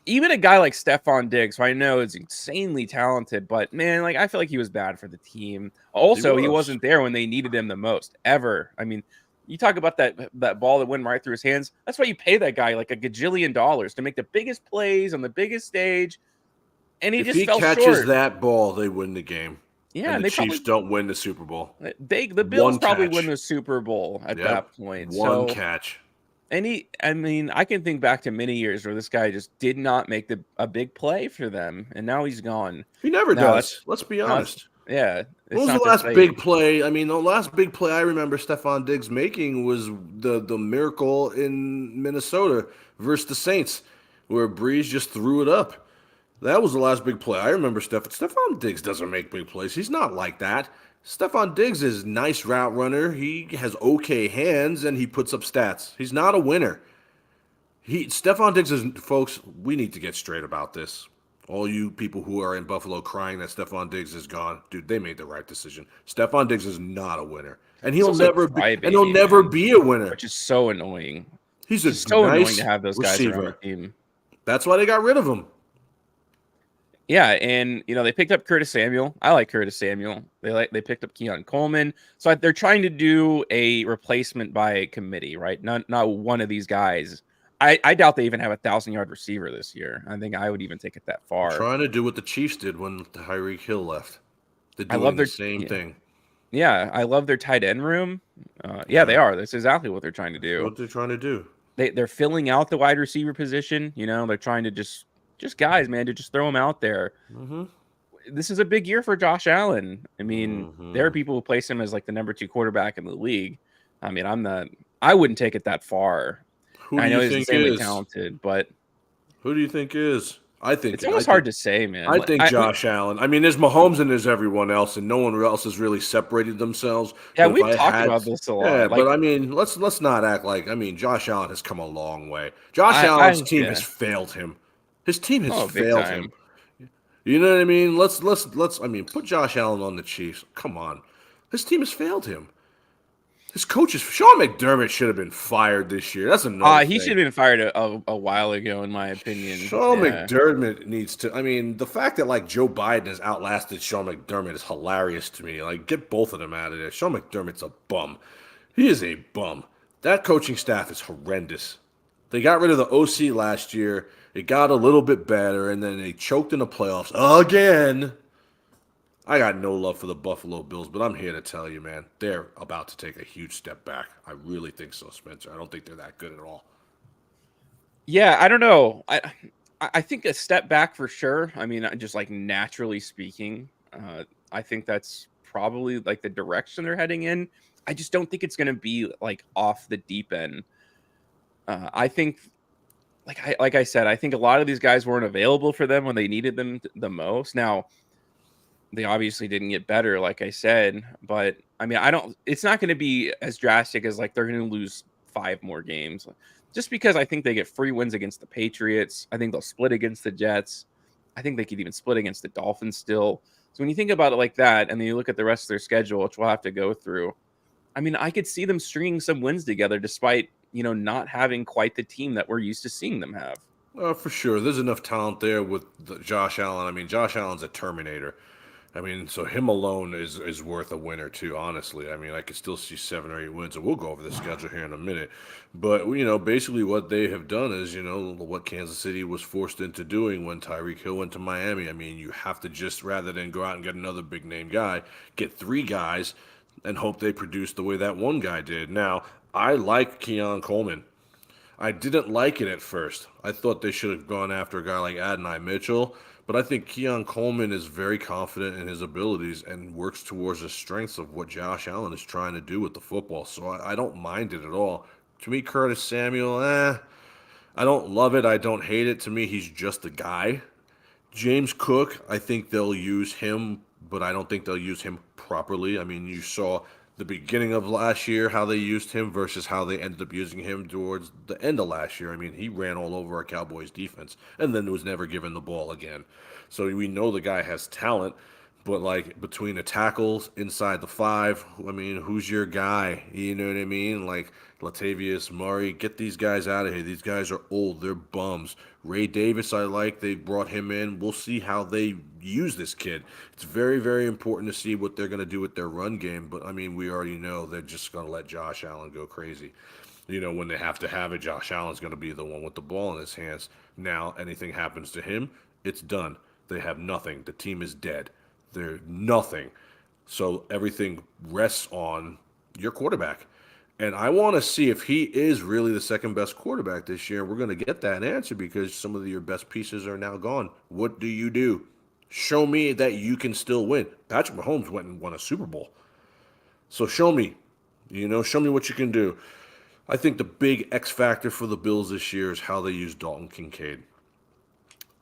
even a guy like Stephon Diggs, who I know is insanely talented, but man, like I feel like he was bad for the team. Also, he wasn't there when they needed him the most ever. I mean, you talk about that ball that went right through his hands. That's why you pay that guy like $1 gajillion to make the biggest plays on the biggest stage, and if just he fell catches short. that ball, they win the game. Yeah, and the Chiefs don't win the Super Bowl. The Bills probably win the Super Bowl at that point. One catch. I mean, I can think back to many years where this guy just did not make a big play for them, and now he's gone. He never does. Let's be honest. Yeah. What was the last big play? I mean, the last big play I remember Stephon Diggs making was the miracle in Minnesota versus the Saints, where Breeze just threw it up. That was the last big play I remember. Stephon Diggs doesn't make big plays. He's not like that. Stephon Diggs is a nice route runner. He has okay hands, and he puts up stats. He's not a winner. Stephon Diggs is, folks, we need to get straight about this. All you people who are in Buffalo crying that Stephon Diggs is gone, dude, they made the right decision. Stephon Diggs is not a winner, and he'll never be a winner, which is so annoying. He's so nice annoying to have those guys around the team. That's why they got rid of him. Yeah, and you know they picked up Curtis Samuel. I like Curtis Samuel. They picked up Keon Coleman. So they're trying to do a replacement by committee, right? Not one of these guys. I doubt they even have a 1,000-yard receiver this year. I think I would even take it that far. They're trying to do what the Chiefs did when Tyreek Hill left. They're doing the same thing. Yeah, I love their tight end room. Yeah, they are. That's exactly what they're trying to do. That's what they're trying to do. They're filling out the wide receiver position. You know, they're trying to just guys, man, to just throw them out there. This is a big year for Josh Allen. I mean, there are people who place him as like the number 2 quarterback in the league. I mean, I wouldn't take it that far. I know he's insanely talented, but who do you think is? I think it's almost hard to say, man. I think Josh Allen. I mean, there's Mahomes and there's everyone else, and no one else has really separated themselves. Yeah, we've talked about this a lot. Yeah, but I mean, let's not act like. I mean, Josh Allen has come a long way. Josh Allen's team has failed him. His team has failed him. You know what I mean? Let's. I mean, put Josh Allen on the Chiefs. Come on, his team has failed him. His coaches, Sean McDermott, should have been fired this year. That's another thing. He should have been fired a while ago, in my opinion. Sean McDermott needs to. I mean, the fact that like Joe Biden has outlasted Sean McDermott is hilarious to me. Like, get both of them out of there. Sean McDermott's a bum. He is a bum. That coaching staff is horrendous. They got rid of the OC last year. It got a little bit better, and then they choked in the playoffs again. I got no love for the Buffalo Bills, but I'm here to tell you, man, they're about to take a huge step back. I really think so, Spencer. I don't think they're that good at all. Yeah, I don't know. I think a step back for sure. I mean, just like naturally speaking, I think that's probably like the direction they're heading in. I just don't think it's going to be like off the deep end. I think, like I said, I think a lot of these guys weren't available for them when they needed them the most. Now, they obviously didn't get better, like I said, but I mean, I don't. It's not going to be as drastic as like they're going to lose 5 more games, just because I think they get free wins against the Patriots. I think they'll split against the Jets. I think they could even split against the Dolphins still. So when you think about it like that, and then you look at the rest of their schedule, which we'll have to go through, I mean, I could see them stringing some wins together, despite not having quite the team that we're used to seeing them have. For sure. There's enough talent there with Josh Allen. I mean, Josh Allen's a Terminator. I mean, so him alone is worth a winner too. Honestly, I mean, I could still see 7 or 8 wins, and we'll go over the schedule here in a minute. But basically, what they have done is, what Kansas City was forced into doing when Tyreek Hill went to Miami. I mean, you have to just rather than go out and get another big name guy, get 3 guys and hope they produce the way that one guy did. Now, I like Keon Coleman. I didn't like it at first. I thought they should have gone after a guy like Adonai Mitchell, but I think Keon Coleman is very confident in his abilities and works towards the strengths of what Josh Allen is trying to do with the football. So I don't mind it at all. To me, Curtis Samuel, I don't love it. I don't hate it. To me, he's just a guy. James Cook, I think they'll use him, but I don't think they'll use him properly. I mean, you saw the beginning of last year how they used him versus how they ended up using him towards the end of last year. I mean, he ran all over our Cowboys defense and then was never given the ball again. So we know the guy has talent, but like between the tackles inside the 5, I mean, who's your guy? You know what I mean? Like Latavius Murray, get these guys out of here. These guys are old. They're bums. Ray Davis, I like. They brought him in. We'll see how they use this kid. It's very, very important to see what they're going to do with their run game. But, I mean, we already know they're just going to let Josh Allen go crazy. When they have to have it, Josh Allen's going to be the one with the ball in his hands. Now, anything happens to him, it's done. They have nothing. The team is dead. They're nothing. So everything rests on your quarterback. And I want to see if he is really the second best quarterback this year. We're going to get that answer because some of your best pieces are now gone. What do you do? Show me that you can still win. Patrick Mahomes went and won a Super Bowl. So show me. Show me what you can do. I think the big X factor for the Bills this year is how they use Dalton Kincaid.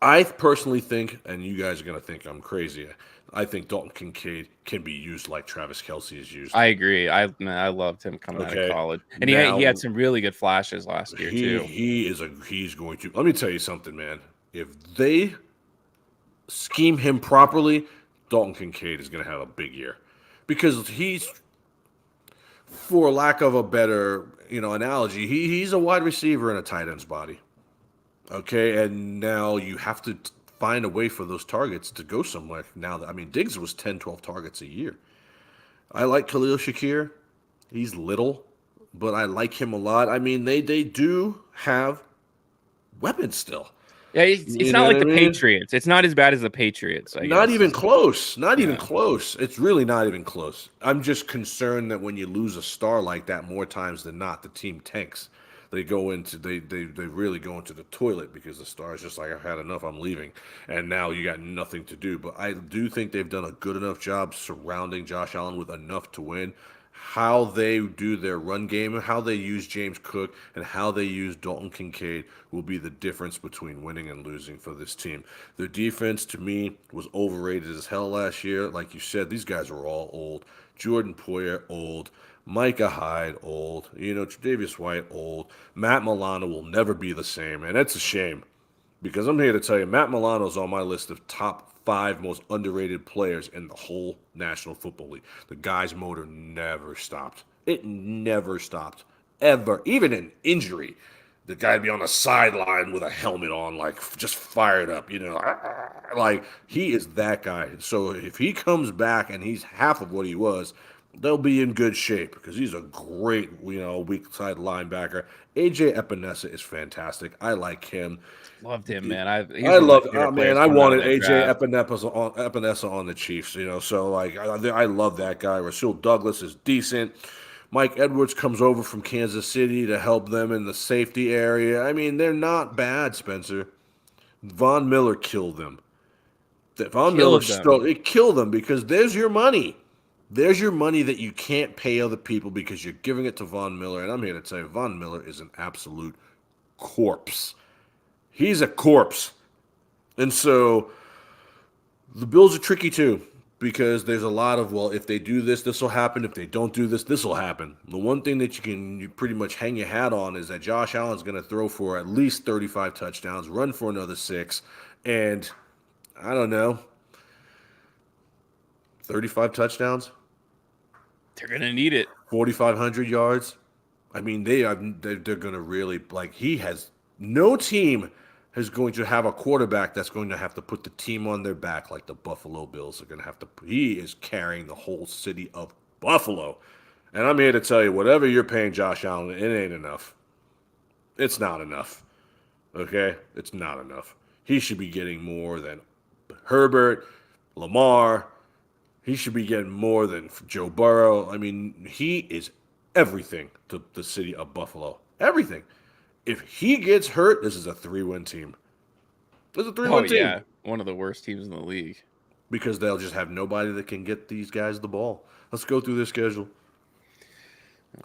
I personally think, and you guys are going to think I'm crazy, I think Dalton Kincaid can be used like Travis Kelce is used. I agree. I loved him coming out of college, and he had some really good flashes last year too. He's going to. Let me tell you something, man. If they scheme him properly, Dalton Kincaid is going to have a big year because he's, for lack of a better analogy, he's a wide receiver in a tight end's body. Okay, and now you have to find a way for those targets to go somewhere. Now, I mean, Diggs was 10, 12 targets a year. I like Khalil Shakir. He's little, but I like him a lot. I mean, they do have weapons still. Yeah, it's not like the Patriots. It's not as bad as the Patriots. Not even close. Even close. It's really not even close. I'm just concerned that when you lose a star like that more times than not, the team tanks. They really go into the toilet because the star is just like, I've had enough, I'm leaving. And now you got nothing to do. But I do think they've done a good enough job surrounding Josh Allen with enough to win. How they do their run game, how they use James Cook, and how they use Dalton Kincaid will be the difference between winning and losing for this team. Their defense, to me, was overrated as hell last year. Like you said, these guys were all old. Jordan Poyer, old. Micah Hyde, old. Tre'Davious White, old. Matt Milano will never be the same, and that's a shame. Because I'm here to tell you, Matt Milano's on my list of top 5 most underrated players in the whole National Football League. The guy's motor never stopped. It never stopped. Ever. Even in injury. The guy'd be on the sideline with a helmet on, like, just fired up, Like, he is that guy. So if he comes back and he's half of what he was, they'll be in good shape because he's a great, weak side linebacker. AJ Epinesa is fantastic. I like him. Loved him, man. I wanted AJ Epinesa on the Chiefs. So like, I love that guy. Rasul Douglas is decent, Mike Edwards comes over from Kansas City to help them in the safety area. I mean, they're not bad, Spencer. Von Miller killed them. Von Miller Killed them. stole it, killed them because there's your money. There's your money that you can't pay other people because you're giving it to Von Miller. And I'm here to tell you, Von Miller is an absolute corpse. He's a corpse. And so the Bills are tricky too because there's a lot of, well, if they do this, this will happen. If they don't do this, this will happen. The one thing that you pretty much hang your hat on is that Josh Allen's going to throw for at least 35 touchdowns, run for another 6, and I don't know, 35 touchdowns? They're going to need it. 4,500 yards? I mean, they're going to really, like, no team is going to have a quarterback that's going to have to put the team on their back like the Buffalo Bills are going to have to. He is carrying the whole city of Buffalo. And I'm here to tell you, whatever you're paying Josh Allen, it ain't enough. It's not enough. Okay? It's not enough. He should be getting more than Herbert, Lamar. He should be getting more than Joe Burrow. I mean, he is everything to the city of Buffalo. Everything. If he gets hurt, this is a 3-win team. This is a 3-win team. Yeah. One of the worst teams in the league. Because they'll just have nobody that can get these guys the ball. Let's go through their schedule.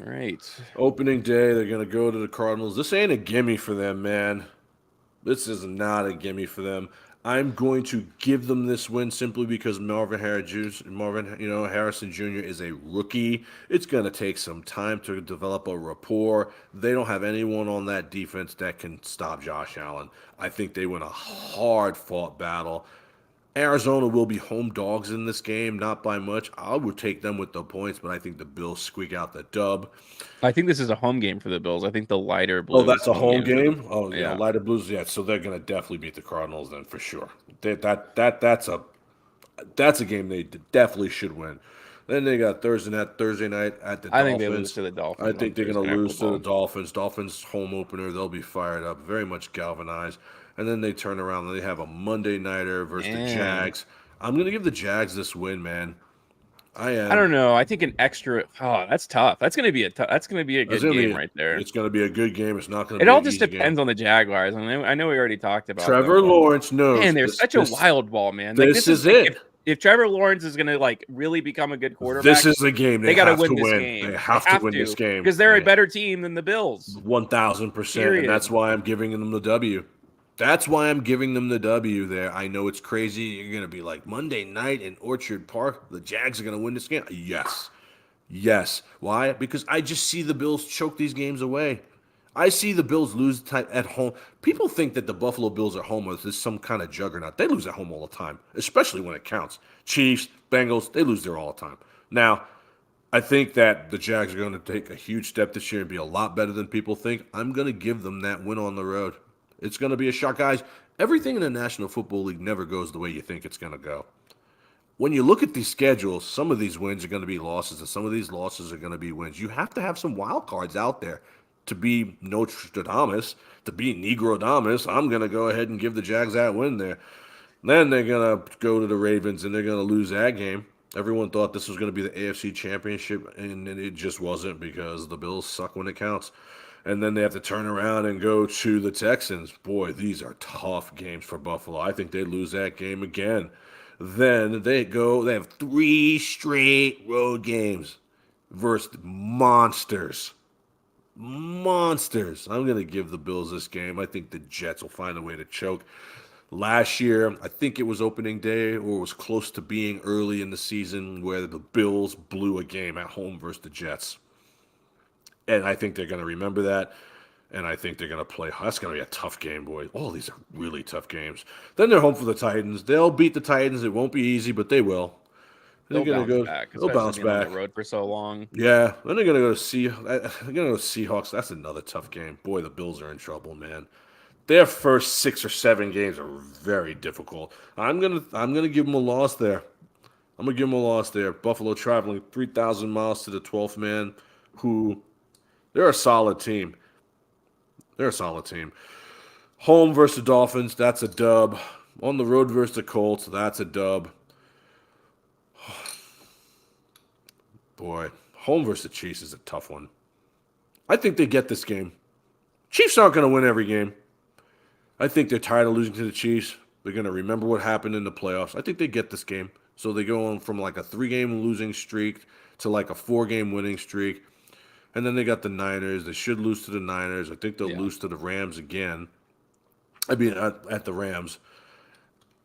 All right. Opening day, they're going to go to the Cardinals. This ain't a gimme for them, man. This is not a gimme for them. I'm going to give them this win simply because Harrison Jr. is a rookie. It's going to take some time to develop a rapport. They don't have anyone on that defense that can stop Josh Allen. I think they win a hard-fought battle. Arizona will be home dogs in this game, not by much. I would take them with the points, but I think the Bills squeak out the dub. I think this is a home game for the Bills. I think the lighter Blues. Oh, that's a home game? Oh, yeah, Yeah. lighter Blues. Yeah, so they're going to definitely beat the Cardinals then for sure. That's a game they definitely should win. Then they got Thursday night at the Dolphins. I think they lose to the Dolphins. I think they're going to Thursday Night lose to the Football. Dolphins. Dolphins home opener. They'll be fired up, very much galvanized. And then they turn around and they have a Monday nighter versus the Jags. I'm going to give the Jags this win, man. I don't know. I think an extra. Oh, that's tough. That's going to be a good game right there. It's going to be a good game. It's not going to It be all an just easy depends game. on the Jaguars. I mean, I know we already talked about Trevor them. Lawrence knows. Man, they're such a wild ball, man. Like, This is it. If Trevor Lawrence is going to like really become a good quarterback, This is the game they got to have win to this win. game. They have to win this game because they're a better team than the Bills. 1,000%, and that's why I'm giving them the W. That's why I'm giving them the W there. I know it's crazy. You're going to be like, Monday night in Orchard Park, the Jags are going to win this game? Yes. Yes. Why? Because I just see the Bills choke these games away. I see the Bills lose at home. People think that the Buffalo Bills at home is some kind of juggernaut. They lose at home all the time, especially when it counts. Chiefs, Bengals, they lose there all the time. Now, I think that the Jags are going to take a huge step this year and be a lot better than people think. I'm going to give them that win on the road. It's going to be a shock. Guys, everything in the National Football League never goes the way you think it's going to go. When you look at these schedules, some of these wins are going to be losses, and some of these losses are going to be wins. You have to have some wild cards out there to be Nostradamus, to be Negrodamus. I'm going to go ahead and give the Jags that win there. Then they're going to go to the Ravens, and they're going to lose that game. Everyone thought this was going to be the AFC Championship, and it just wasn't because the Bills suck when it counts. And then they have to turn around and go to the Texans. Boy, these are tough games for Buffalo. I think they lose that game again. Then they have 3 straight road games versus monsters. Monsters. I'm going to give the Bills this game. I think the Jets will find a way to choke. Last year, I think it was opening day or it was close to being early in the season where the Bills blew a game at home versus the Jets. And I think they're going to remember that. And I think they're going to play. That's going to be a tough game, boy. All these are really tough games. Then they're home for the Titans. They'll beat the Titans. It won't be easy, but they will. They'll bounce back. They'll bounce back. On the road for so long. Yeah. Then they're going to go to Seahawks. That's another tough game. Boy, the Bills are in trouble, man. Their first 6 or 7 games are very difficult. I'm gonna give them a loss there. I'm gonna give them a loss there. Buffalo traveling 3,000 miles to the 12th man, who they're a solid team. They're a solid team. Home versus the Dolphins, that's a dub. On the road versus the Colts, that's a dub. Boy, home versus the Chiefs is a tough one. I think they get this game. Chiefs aren't going to win every game. I think they're tired of losing to the Chiefs. They're going to remember what happened in the playoffs. I think they get this game. So they go on from like a 3-game losing streak to like a 4-game winning streak. And then they got the Niners. They should lose to the Niners. I think they'll lose to the Rams again. I mean, at the Rams.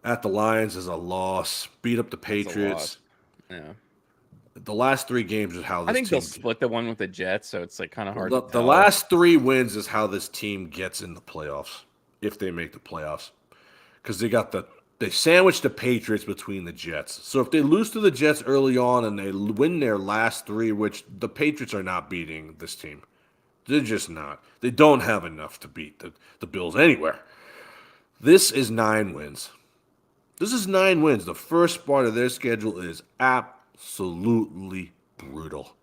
At the Lions is a loss. Beat up the Patriots. Yeah. The last 3 games is how this I think team they'll split the one with the Jets, so it's like kind of hard to tell. The last 3 wins is how this team gets in the playoffs, if they make the playoffs. Because they sandwiched the Patriots between the Jets. So if they lose to the Jets early on and they win their last 3, which the Patriots are not beating this team. They're just not. They don't have enough to beat the Bills anywhere. This is 9 wins. This is 9 wins. The first part of their schedule is absolutely brutal.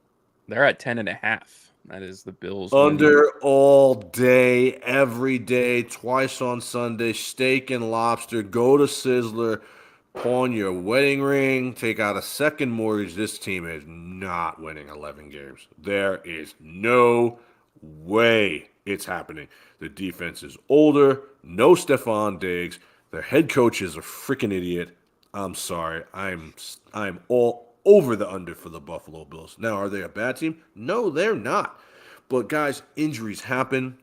They're at 10.5. That is the Bills. Under all day, every day, twice on Sunday, steak and lobster. Go to Sizzler, pawn your wedding ring, take out a second mortgage. This team is not winning 11 games. There is no way it's happening. The defense is older. No Stephon Diggs. Their head coach is a freaking idiot. I'm sorry. I'm all over the under for the Buffalo Bills. Now, are they a bad team? No, they're not. But, guys, injuries happen.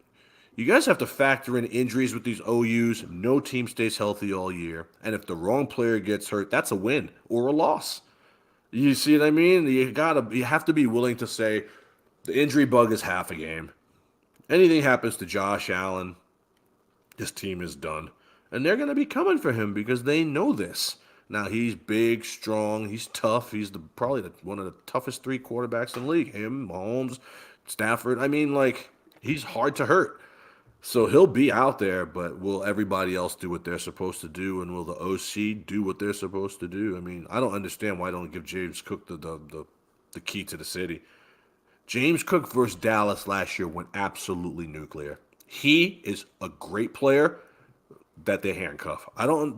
You guys have to factor in injuries with these OUs. No team stays healthy all year. And if the wrong player gets hurt, that's a win or a loss. You see what I mean? You have to be willing to say the injury bug is half a game. Anything happens to Josh Allen, this team is done. And they're going to be coming for him because they know this. Now, he's big, strong, he's tough. He's probably one of the toughest 3 quarterbacks in the league. Him, Mahomes, Stafford. I mean, like, he's hard to hurt. So he'll be out there, but will everybody else do what they're supposed to do? And will the OC do what they're supposed to do? I mean, I don't understand why I don't give James Cook the key to the city. James Cook versus Dallas last year went absolutely nuclear. He is a great player that they handcuff.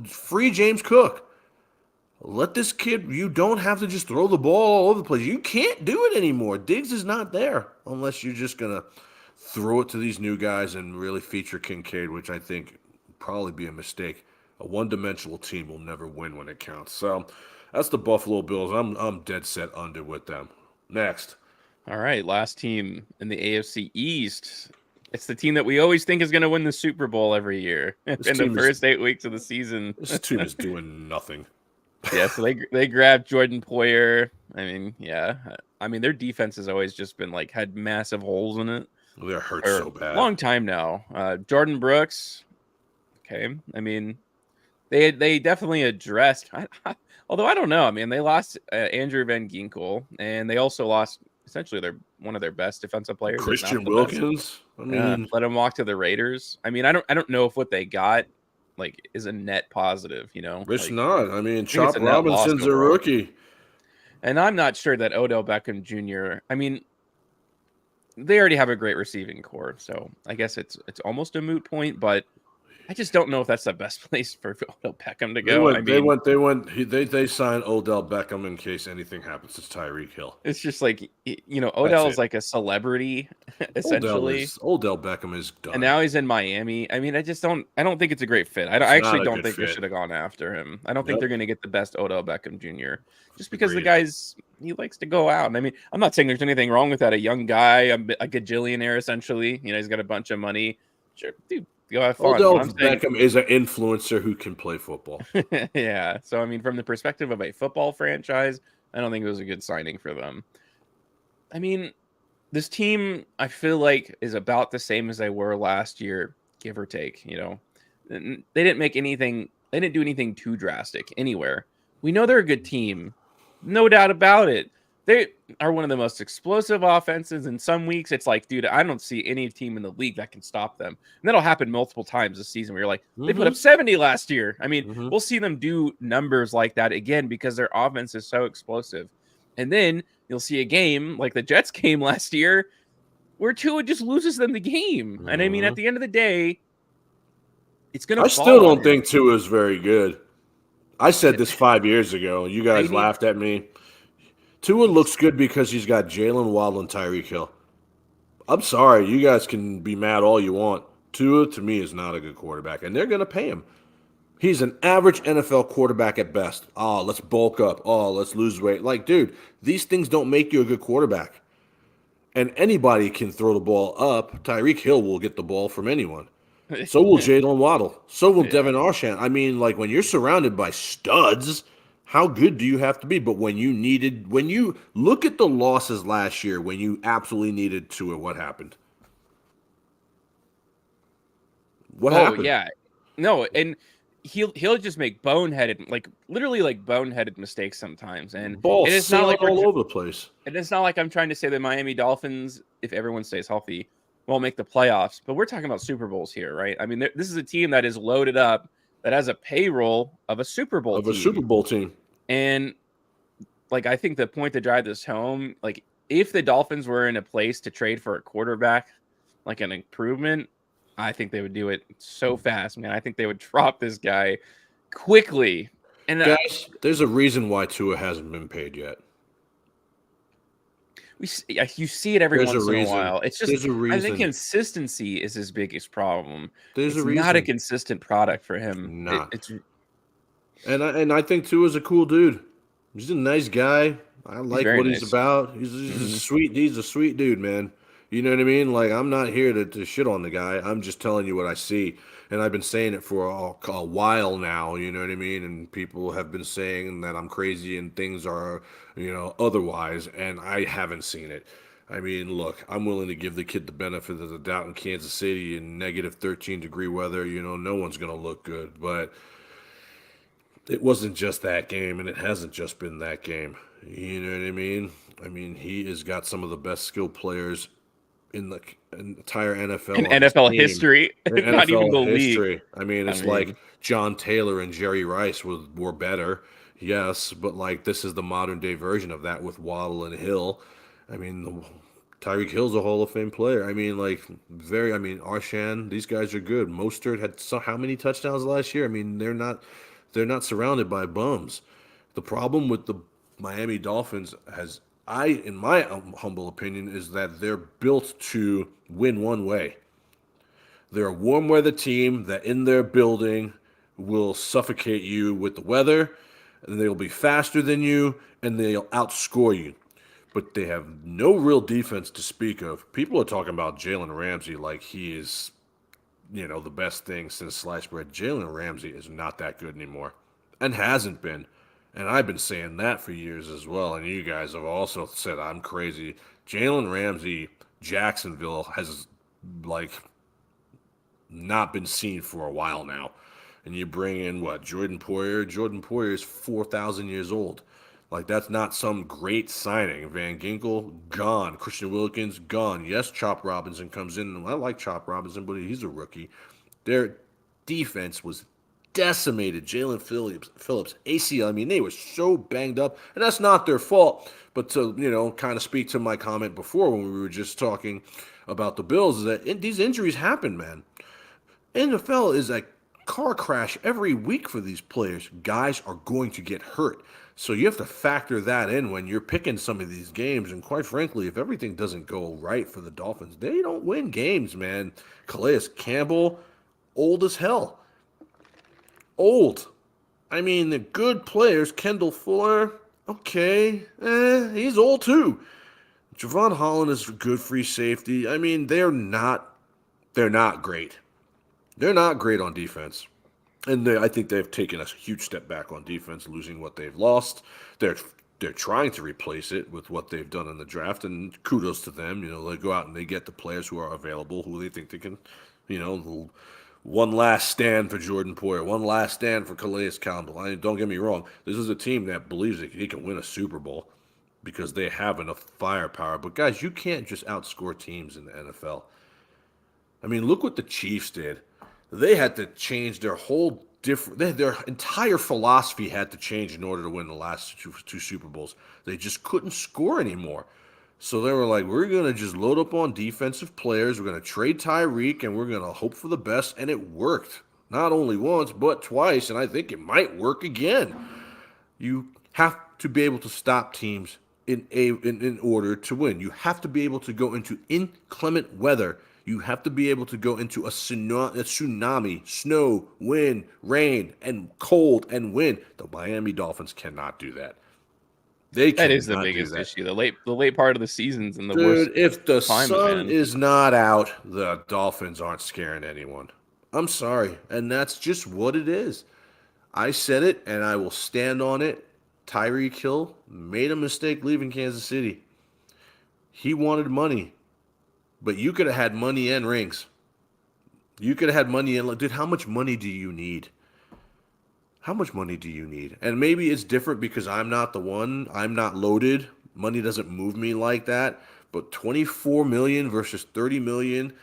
Free James Cook. Let this kid, you don't have to just throw the ball all over the place. You can't do it anymore. Diggs is not there unless you're just going to throw it to these new guys and really feature Kincaid, which I think would probably be a mistake. A one-dimensional team will never win when it counts. So that's the Buffalo Bills. I'm dead set under with them. Next. All right, last team in the AFC East. It's the team that we always think is going to win the Super Bowl every year in the first 8 weeks of the season. This team is doing nothing. Yeah, so they grabbed Jordan Poyer. I mean, yeah. I mean, their defense has always just been like had massive holes in it. They're hurt so bad. Long time now. Jordan Brooks. Okay. I mean, they definitely addressed. Although I don't know. I mean, they lost Andrew Van Ginkel, and they also lost essentially one of their best defensive players. Christian Wilkins. I mean, let him walk to the Raiders. I mean, I don't know if what they got like is a net positive, you know. It's like, not. I mean, Chop Robinson's a rookie. And I'm not sure that Odell Beckham Jr. I mean, they already have a great receiving core, so I guess it's almost a moot point, but I just don't know if that's the best place for Odell Beckham to go. They signed Odell Beckham in case anything happens to Tyreek Hill. It's just like, you know, Odell's like a celebrity essentially. Odell Beckham is done. And now he's in Miami. I mean, I don't think it's a great fit. I actually don't think they should have gone after him. I don't think they're going to get the best Odell Beckham Jr. just because the guy's he likes to go out. And I mean, I'm not saying there's anything wrong with that. A young guy, a gajillionaire essentially. You know, he's got a bunch of money. Sure, dude. Go have fun. Odell Beckham is an influencer who can play football. Yeah. So, I mean, from the perspective of a football franchise, I don't think it was a good signing for them. I mean, this team, I feel like, is about the same as they were last year, give or take. You know, they didn't do anything too drastic anywhere. We know they're a good team. No doubt about it. They are one of the most explosive offenses. In some weeks, it's like, dude, I don't see any team in the league that can stop them. And that'll happen multiple times this season where you're like, they put up 70 last year. I mean, we'll see them do numbers like that again because their offense is so explosive. And then you'll see a game like the Jets game last year where Tua just loses them the game. And I mean, at the end of the day, it's going to I still don't think Tua is very good. I said this 5 years ago. You guys laughed at me. Tua looks good because he's got Jalen Waddle and Tyreek Hill. I'm sorry, you guys can be mad all you want. Tua, to me, is not a good quarterback, and they're going to pay him. He's an average NFL quarterback at best. Oh, let's bulk up. Oh, let's lose weight. Like, dude, these things don't make you a good quarterback. And anybody can throw the ball up. Tyreek Hill will get the ball from anyone. So will Jalen Waddle. So will Yeah. Devin Arsham. I mean, like, when you're surrounded by studs, how good do you have to be? But when you look at the losses last year, when you absolutely needed to, what happened? What Oh happened? yeah. No, and he'll just make boneheaded, like literally like boneheaded mistakes sometimes. Ball And it's not sailing like all over the place. and it's not like I'm trying to say the Miami Dolphins, if everyone stays healthy, won't make the playoffs. But we're talking about Super Bowls here, right? I mean, this is a team that is loaded up, that has a payroll of a Super Bowl Of a Super team. Bowl team. And like I think the point to drive this home, like if the Dolphins were in a place to trade for a quarterback, like an improvement, I think they would do it so fast, man. I think they would drop this guy quickly. And Guys, there's a reason why Tua hasn't been paid yet. you see it every There's a once in a reason. while. It's just There's a I think reason. consistency is his biggest problem. There's a It's not a reason. consistent product for It's him. not. It's And I think Tua's a cool dude. He's a nice guy. I he's like very what he's nice. about. Hmm. He's a sweet dude, man. You know what I mean? Like, I'm not here to shit on the guy. I'm just telling you what I see. And I've been saying it for a while now, you know what I mean? And people have been saying that I'm crazy and things are, otherwise, and I haven't seen it. I mean, look, I'm willing to give the kid the benefit of the doubt in Kansas City in negative 13-degree weather. No one's going to look good. But it wasn't just that game, and it hasn't just been that game. You know what I mean? I mean, he has got some of the best skilled players in the entire NFL In on his NFL team. history, In not even the NFL league. history. I mean, I it's like mean, John Taylor and Jerry Rice were better, yes, but like this is the modern day version of that with Waddle and Hill. I mean, Tyreek Hill's a Hall of Fame player. I mean, Arshan, these guys are good. Mostert had how many touchdowns last year? I mean, they're not surrounded by bums. The problem with the Miami Dolphins, in my humble opinion, is that they're built to win one way. They're a warm weather team that in their building will suffocate you with the weather, and they'll be faster than you, and they'll outscore you. But they have no real defense to speak of. People are talking about Jalen Ramsey like he is, the best thing since sliced bread. Jalen Ramsey is not that good anymore and hasn't been. And I've been saying that for years as well. And you guys have also said I'm crazy. Jalen Ramsey, Jacksonville has like not been seen for a while now. And you bring in what? Jordan Poyer? Jordan Poyer is 4,000 years old. Like, that's not some great signing. Van Ginkel, gone. Christian Wilkins, gone. Yes, Chop Robinson comes in. I like Chop Robinson, but he's a rookie. Their defense was decimated. Jalen Phillips, ACL. I mean, they were so banged up. And that's not their fault. But to, kind of speak to my comment before when we were just talking about the Bills, is that these injuries happen, man. NFL is a car crash every week for these players. Guys are going to get hurt. So you have to factor that in when you're picking some of these games. And quite frankly, if everything doesn't go right for the Dolphins, they don't win games, man. Calais Campbell, old as hell. Old. I mean, the good players, Kendall Fuller, okay, he's old too. Javon Holland is a good free safety. I mean, they're not great. They're not great on defense. And I think they've taken a huge step back on defense, losing what they've lost. They're trying to replace it with what they've done in the draft, and kudos to them. They go out and they get the players who are available, who they think they can, one last stand for Jordan Poyer, one last stand for Calais Campbell. Don't get me wrong, this is a team that believes they can win a Super Bowl because they have enough firepower. But guys, you can't just outscore teams in the NFL. I mean, look what the Chiefs did. They had to change their entire philosophy had to change in order to win the last two Super Bowls. They just couldn't score anymore. So they were like, we're going to just load up on defensive players. We're going to trade Tyreek, and we're going to hope for the best. And it worked. Not only once, but twice. And I think it might work again. You have to be able to stop teams in order to win. You have to be able to go into inclement weather. You have to be able to go into a tsunami, snow, wind, rain, and cold and wind. The Miami Dolphins cannot do that. They That is the cannot do biggest that. issue. The late part of the season's in the worst Dude, if the climate, sun man. is not out, the Dolphins aren't scaring anyone. I'm sorry. And that's just what it is. I said it and I will stand on it. Tyreek Hill made a mistake leaving Kansas City. He wanted money, but you could have had money and rings. You could have had money and dude, how much money do you need? How much money do you need? And maybe it's different because I'm not the one. I'm not loaded. Money doesn't move me like that. But 24 million versus 30 million,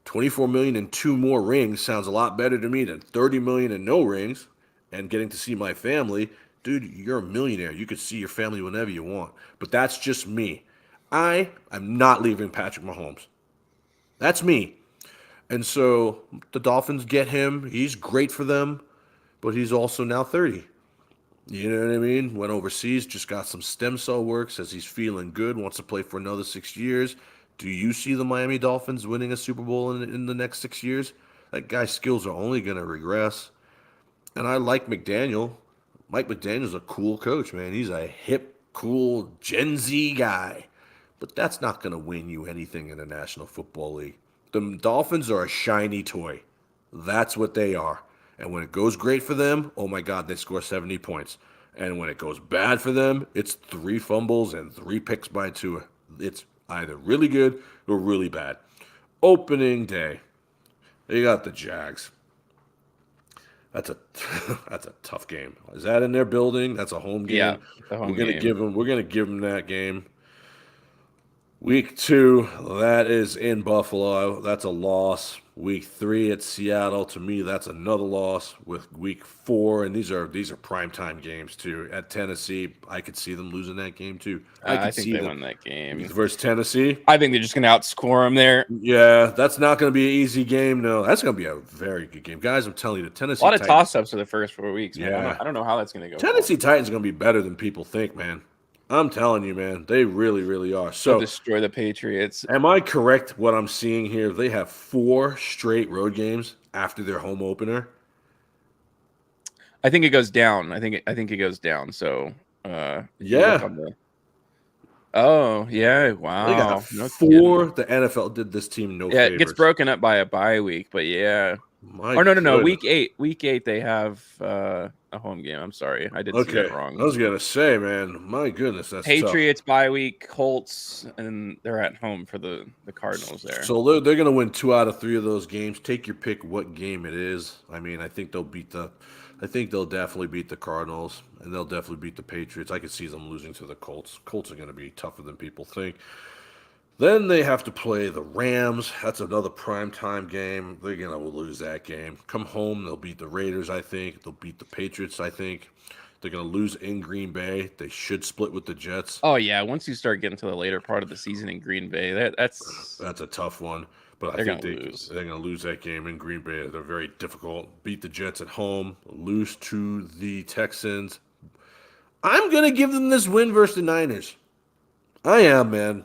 24 million and two more rings sounds a lot better to me than 30 million and no rings and getting to see my family. Dude, you're a millionaire. You could see your family whenever you want. But that's just me. I am not leaving Patrick Mahomes. That's me. And so the Dolphins get him. He's great for them, but he's also now 30. You know what I mean? Went overseas, just got some stem cell work, says he's feeling good, wants to play for another 6 years. Do you see the Miami Dolphins winning a Super Bowl in the next 6 years? That guy's skills are only going to regress. And I like McDaniel. Mike McDaniel's a cool coach, man. He's a hip, cool Gen Z guy. But that's not going to win you anything in the National Football League. The Dolphins are a shiny toy. That's what they are. And when it goes great for them, oh my God, they score 70 points. And when it goes bad for them, it's 3 fumbles and 3 picks by Tua. It's either really good or really bad. Opening day, they got the Jags. That's a that's a tough game. Is that in their building? That's a home Yeah, game. the We're home gonna game. give them that game. Week 2, that is in Buffalo. That's a loss. Week 3 at Seattle. To me, that's another loss. With week 4, and these are primetime games too. At Tennessee, I could see them losing that game too. I I could think see they them won that game. versus Tennessee. I think they're just going to outscore them there. Yeah, that's not going to be an easy game. No, that's going to be a very good game, guys. I'm telling you, the A Tennessee lot of Titans. toss-ups for the first 4 weeks, man. Yeah, I don't know how that's going to go for Tennessee them. Titans are going to be better than people think, man. I'm telling you, man. They really, really are. They'll So, destroy the Patriots. am I correct what I'm seeing here? They have 4 straight road games after their home opener. I think it goes down. I think it goes down. So if you look Yeah, on the yeah, they got wow. No kidding. 4. The NFL did this team no Yeah, it gets favors. broken up by a bye week, but yeah. My Or no. goodness. Week 8 they have a home game. I'm sorry. I did see that Okay, I wrong. was gonna say, man. My goodness, that's tough. Patriots bye week, Colts, and they're at home for the Cardinals there. So they're going to win 2 out of 3 of those games. Take your pick what game it is. I mean, I think they'll definitely beat the Cardinals, and they'll definitely beat the Patriots. I could see them losing to the Colts. Colts are going to be tougher than people think. Then they have to play the Rams. That's another primetime game. They're going to lose that game. Come home, they'll beat the Raiders, I think. They'll beat the Patriots, I think. They're going to lose in Green Bay. They should split with the Jets. Oh yeah, once you start getting to the later part of the season in Green Bay, that's That's a tough one. But I they're think gonna lose. they're going to lose that game in Green Bay. They're very difficult. Beat the Jets at home. Lose to the Texans. I'm going to give them this win versus the Niners. I am, man.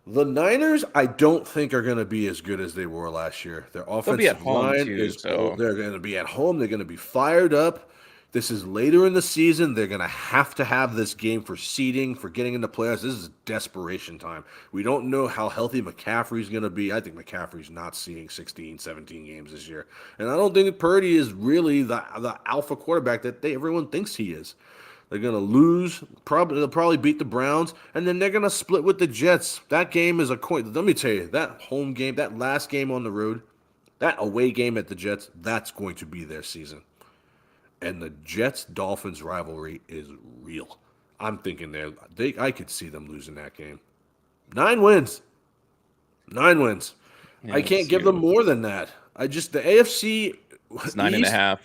The Niners, I don't think are going to be as good as they were last year. Their They'll be at offensive home line too, is so they're going to be at home. They're going to be fired up. This is later in the season. They're going to have this game for seeding, for getting into playoffs. This is desperation time. We don't know how healthy McCaffrey's going to be. I think McCaffrey's not seeing 16, 17 games this year. And I don't think Purdy is really the alpha quarterback that everyone thinks he is. They're going to lose. They'll probably beat the Browns, and then they're going to split with the Jets. That game is a coin. Let me tell you, that home game, that last game on the road, that away game at the Jets, that's going to be their season. And the Jets-Dolphins rivalry is real. I'm thinking I could see them losing that game. 9 wins. 9 wins. yeah, I can't give them more than that. The AFC it's 9.5.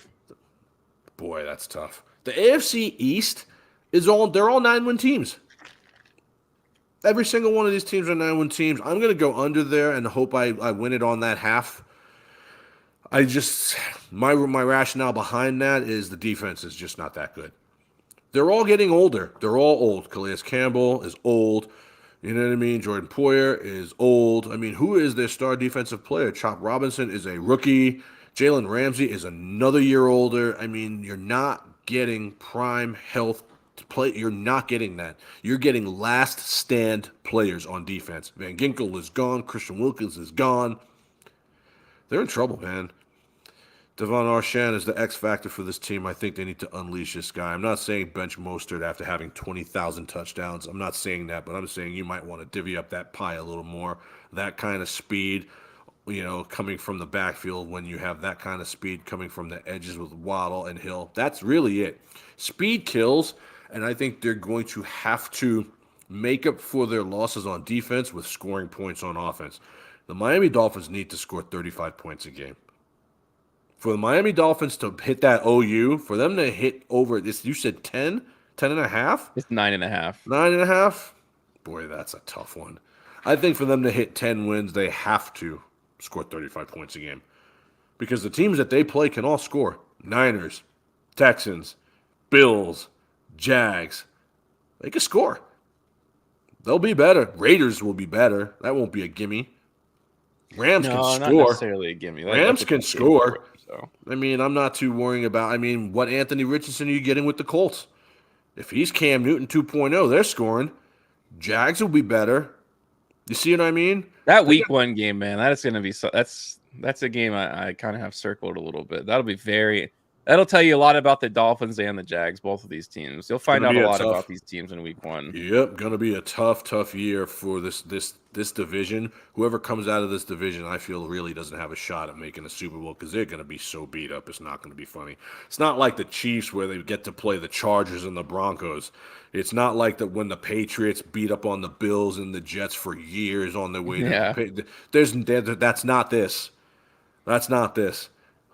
Boy, that's tough. The AFC East they're all 9-win teams. Every single one of these teams are 9-win teams. I'm going to go under there and hope I win it on that half. My rationale behind that is the defense is just not that good. They're all getting older. They're all old. Calais Campbell is old. You know what I mean? Jordan Poyer is old. I mean, who is their star defensive player? Chop Robinson is a rookie. Jalen Ramsey is another year older. I mean, you're not getting prime health to play. You're not getting that. You're getting last stand players on defense. Van Ginkel is gone. Christian Wilkins is gone. They're in trouble, man. Devon Arsham is the X factor for this team. I think they need to unleash this guy. I'm not saying bench Mostert after having 20,000 touchdowns. I'm not saying that, but I'm saying you might want to divvy up that pie a little more. That kind of speed, coming from the backfield when you have that kind of speed coming from the edges with Waddle and Hill. That's really it. Speed kills, and I think they're going to have to make up for their losses on defense with scoring points on offense. The Miami Dolphins need to score 35 points a game. For the Miami Dolphins to hit that OU, for them to hit over this, you said 10, 10 and a half? It's 9.5. 9.5? Boy, that's a tough one. I think for them to hit 10 wins, they have to score 35 points a game. Because the teams that they play can all score. Niners, Texans, Bills, Jags. They can score. They'll be better. Raiders will be better. That won't be a gimme. Rams can score. Not necessarily a gimme. Rams can score. So. I mean, I'm not too worrying about. What Anthony Richardson are you getting with the Colts? If he's Cam Newton 2.0, they're scoring. Jags will be better. You see what I mean? That week one game, man, that's going to be so. That's a game I kind of have circled a little bit. That'll tell you a lot about the Dolphins and the Jags, both of these teams. You'll find out a lot about these teams in week one. Yep, going to be a tough year for this division. Whoever comes out of this division, I feel really doesn't have a shot at making a Super Bowl because they're going to be so beat up. It's not going to be funny. It's not like the Chiefs where they get to play the Chargers and the Broncos. It's not like that when the Patriots beat up on the Bills and the Jets for years on their way to that's not this. That's not this.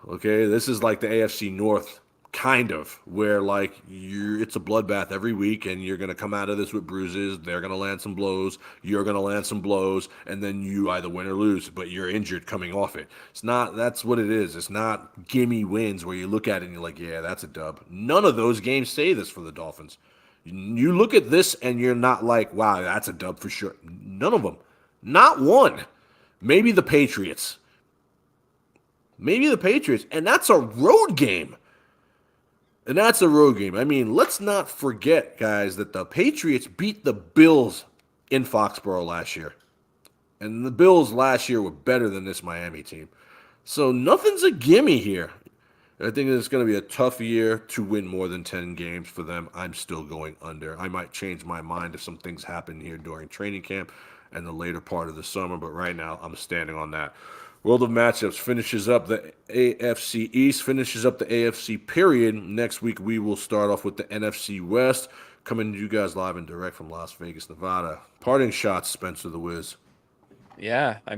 Okay, this is like the AFC North, kind of, where it's a bloodbath every week, and you're gonna come out of this with bruises. They're gonna land some blows. You're gonna land some blows, and then you either win or lose, but you're injured coming off it. It's not. That's what it is. It's not gimme wins where you look at it and you're like, yeah, that's a dub. None of those games say this for the Dolphins. You look at this and you're not like, wow, that's a dub for sure. None of them. Not one. Maybe the Patriots. And that's a road game. Let's not forget, guys, that the Patriots beat the Bills in Foxborough last year. And the Bills last year were better than this Miami team. So nothing's a gimme here. I think it's going to be a tough year to win more than 10 games for them. I'm still going under. I might change my mind if some things happen here during training camp and the later part of the summer, but right now I'm standing on that. World of Matchups finishes up the AFC East, finishes up the AFC period. Next week, we will start off with the NFC West. Coming to you guys live and direct from Las Vegas, Nevada. Parting shots, Spencer the Wiz. Yeah, I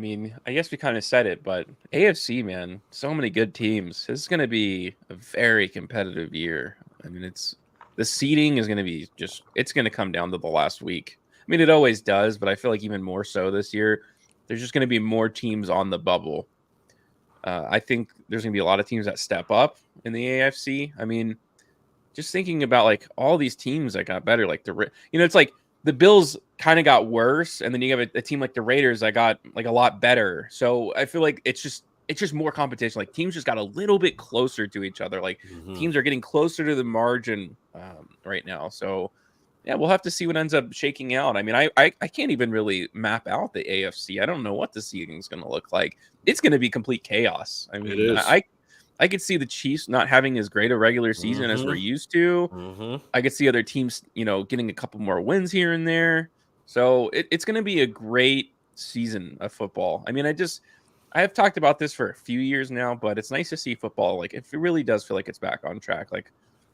guess we kind of said it, but AFC, man, so many good teams. This is going to be a very competitive year. The seeding is going to be it's going to come down to the last week. It always does, but I feel like even more so this year. There's just going to be more teams on the bubble. I think there's going to be a lot of teams that step up in the AFC. Just thinking about all these teams that got better, it's like the Bills kind of got worse, and then you have a team like the Raiders that got a lot better. So I feel like it's just more competition. Teams just got a little bit closer to each other. Teams are getting closer to the margin right now. So. Yeah, we'll have to see what ends up shaking out. I can't even really map out the AFC. I don't know what the seeding is going to look like. It's going to be complete chaos. It is. I could see the Chiefs not having as great a regular season as we're used to. I could see other teams, getting a couple more wins here and there. So it's going to be a great season of football. I have talked about this for a few years now, but it's nice to see football. It really does feel like it's back on track.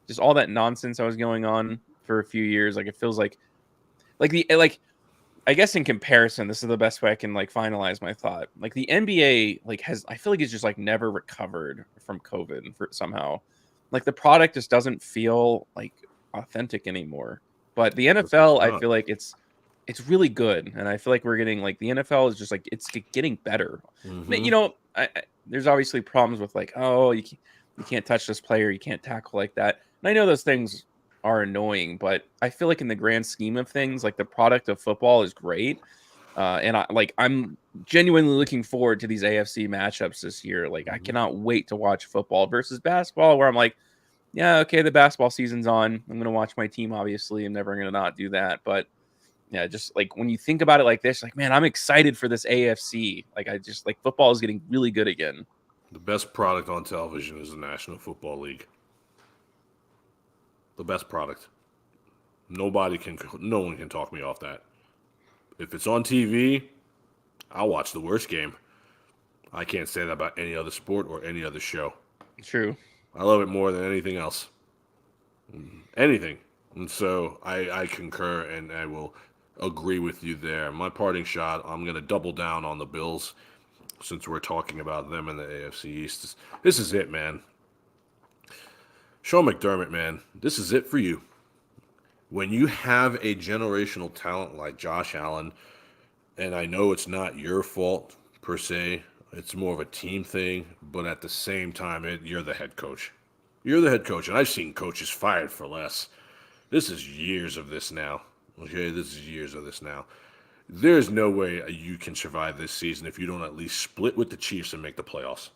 Just all that nonsense that was going on for a few years, it feels like I guess in comparison, this is the best way I can finalize my thought. The NBA I feel like it's just never recovered from COVID somehow. The product just doesn't feel authentic anymore. But the NFL, I feel like it's really good, and I feel like we're getting the NFL is just it's getting better. There's obviously problems with you can't touch this player, you can't tackle like that. And I know those things are annoying, but I feel like in the grand scheme of things, like the product of football is great. And I'm genuinely looking forward to these AFC matchups this year. Like I Mhm. cannot wait to watch football versus basketball, where I'm like, yeah, okay, the basketball season's on. I'm gonna watch my team, obviously. I'm never gonna not do that. But yeah, just like when you think about it like this, like man, I'm excited for this AFC. Like I just like football is getting really good again. The best product on television is the National Football League. The best product. No one can talk me off that. If it's on TV, I'll watch the worst game. I can't say that about any other sport or any other show. True. I love it more than anything else. Anything. And so I concur and I will agree with you there. My parting shot, I'm going to double down on the Bills since we're talking about them in the AFC East. This is it, man. Sean McDermott, man, this is it for you. When you have a generational talent like Josh Allen, and I know it's not your fault per se, it's more of a team thing, but at the same time, you're the head coach. You're the head coach, and I've seen coaches fired for less. This is years of this now. Okay, this is years of this now. There's no way you can survive this season if you don't at least split with the Chiefs and make the playoffs.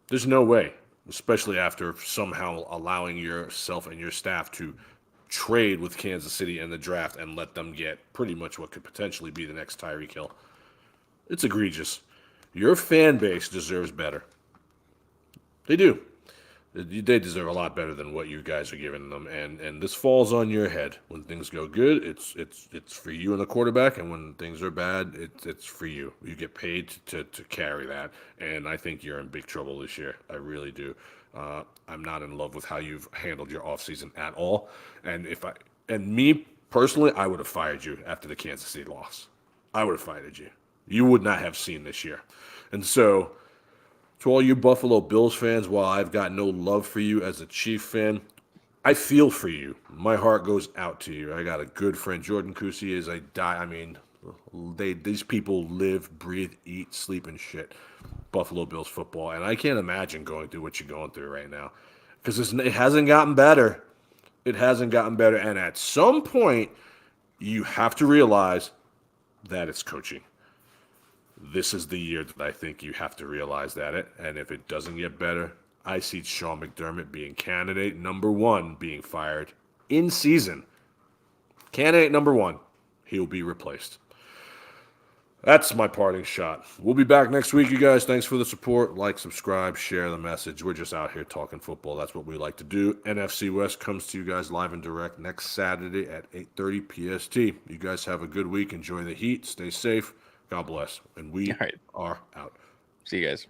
There's no way, especially after somehow allowing yourself and your staff to trade with Kansas City in the draft and let them get pretty much what could potentially be the next Tyreek Hill. It's egregious. Your fan base deserves better. They do. They deserve a lot better than what you guys are giving them, and this falls on your head. When things go good, it's for you and the quarterback, and when things are bad, it's for you. You get paid to carry that, and I think you're in big trouble this year. I really do. I'm not in love with how you've handled your offseason at all, and me personally, I would have fired you after the Kansas City loss. I would have fired you. You would not have seen this year, and so. To all you Buffalo Bills fans, while I've got no love for you as a Chief fan, I feel for you. My heart goes out to you. I got a good friend, Jordan Kusi, is I die. I mean, these people live, breathe, eat, sleep, and shit Buffalo Bills football, and I can't imagine going through what you're going through right now because it hasn't gotten better. It hasn't gotten better, and at some point, you have to realize that it's coaching. This is the year that I think you have to realize that and if it doesn't get better, I see Sean McDermott being candidate number one being fired in season. Candidate number one, he'll be replaced. That's my parting shot. We'll be back next week, you guys. Thanks for the support. Like, subscribe, share the message. We're just out here talking football. That's what we like to do. NFC West comes to you guys live and direct next Saturday at 8:30 PST. You guys have a good week. Enjoy the heat. Stay safe. God bless. And we All right. are out. See you guys.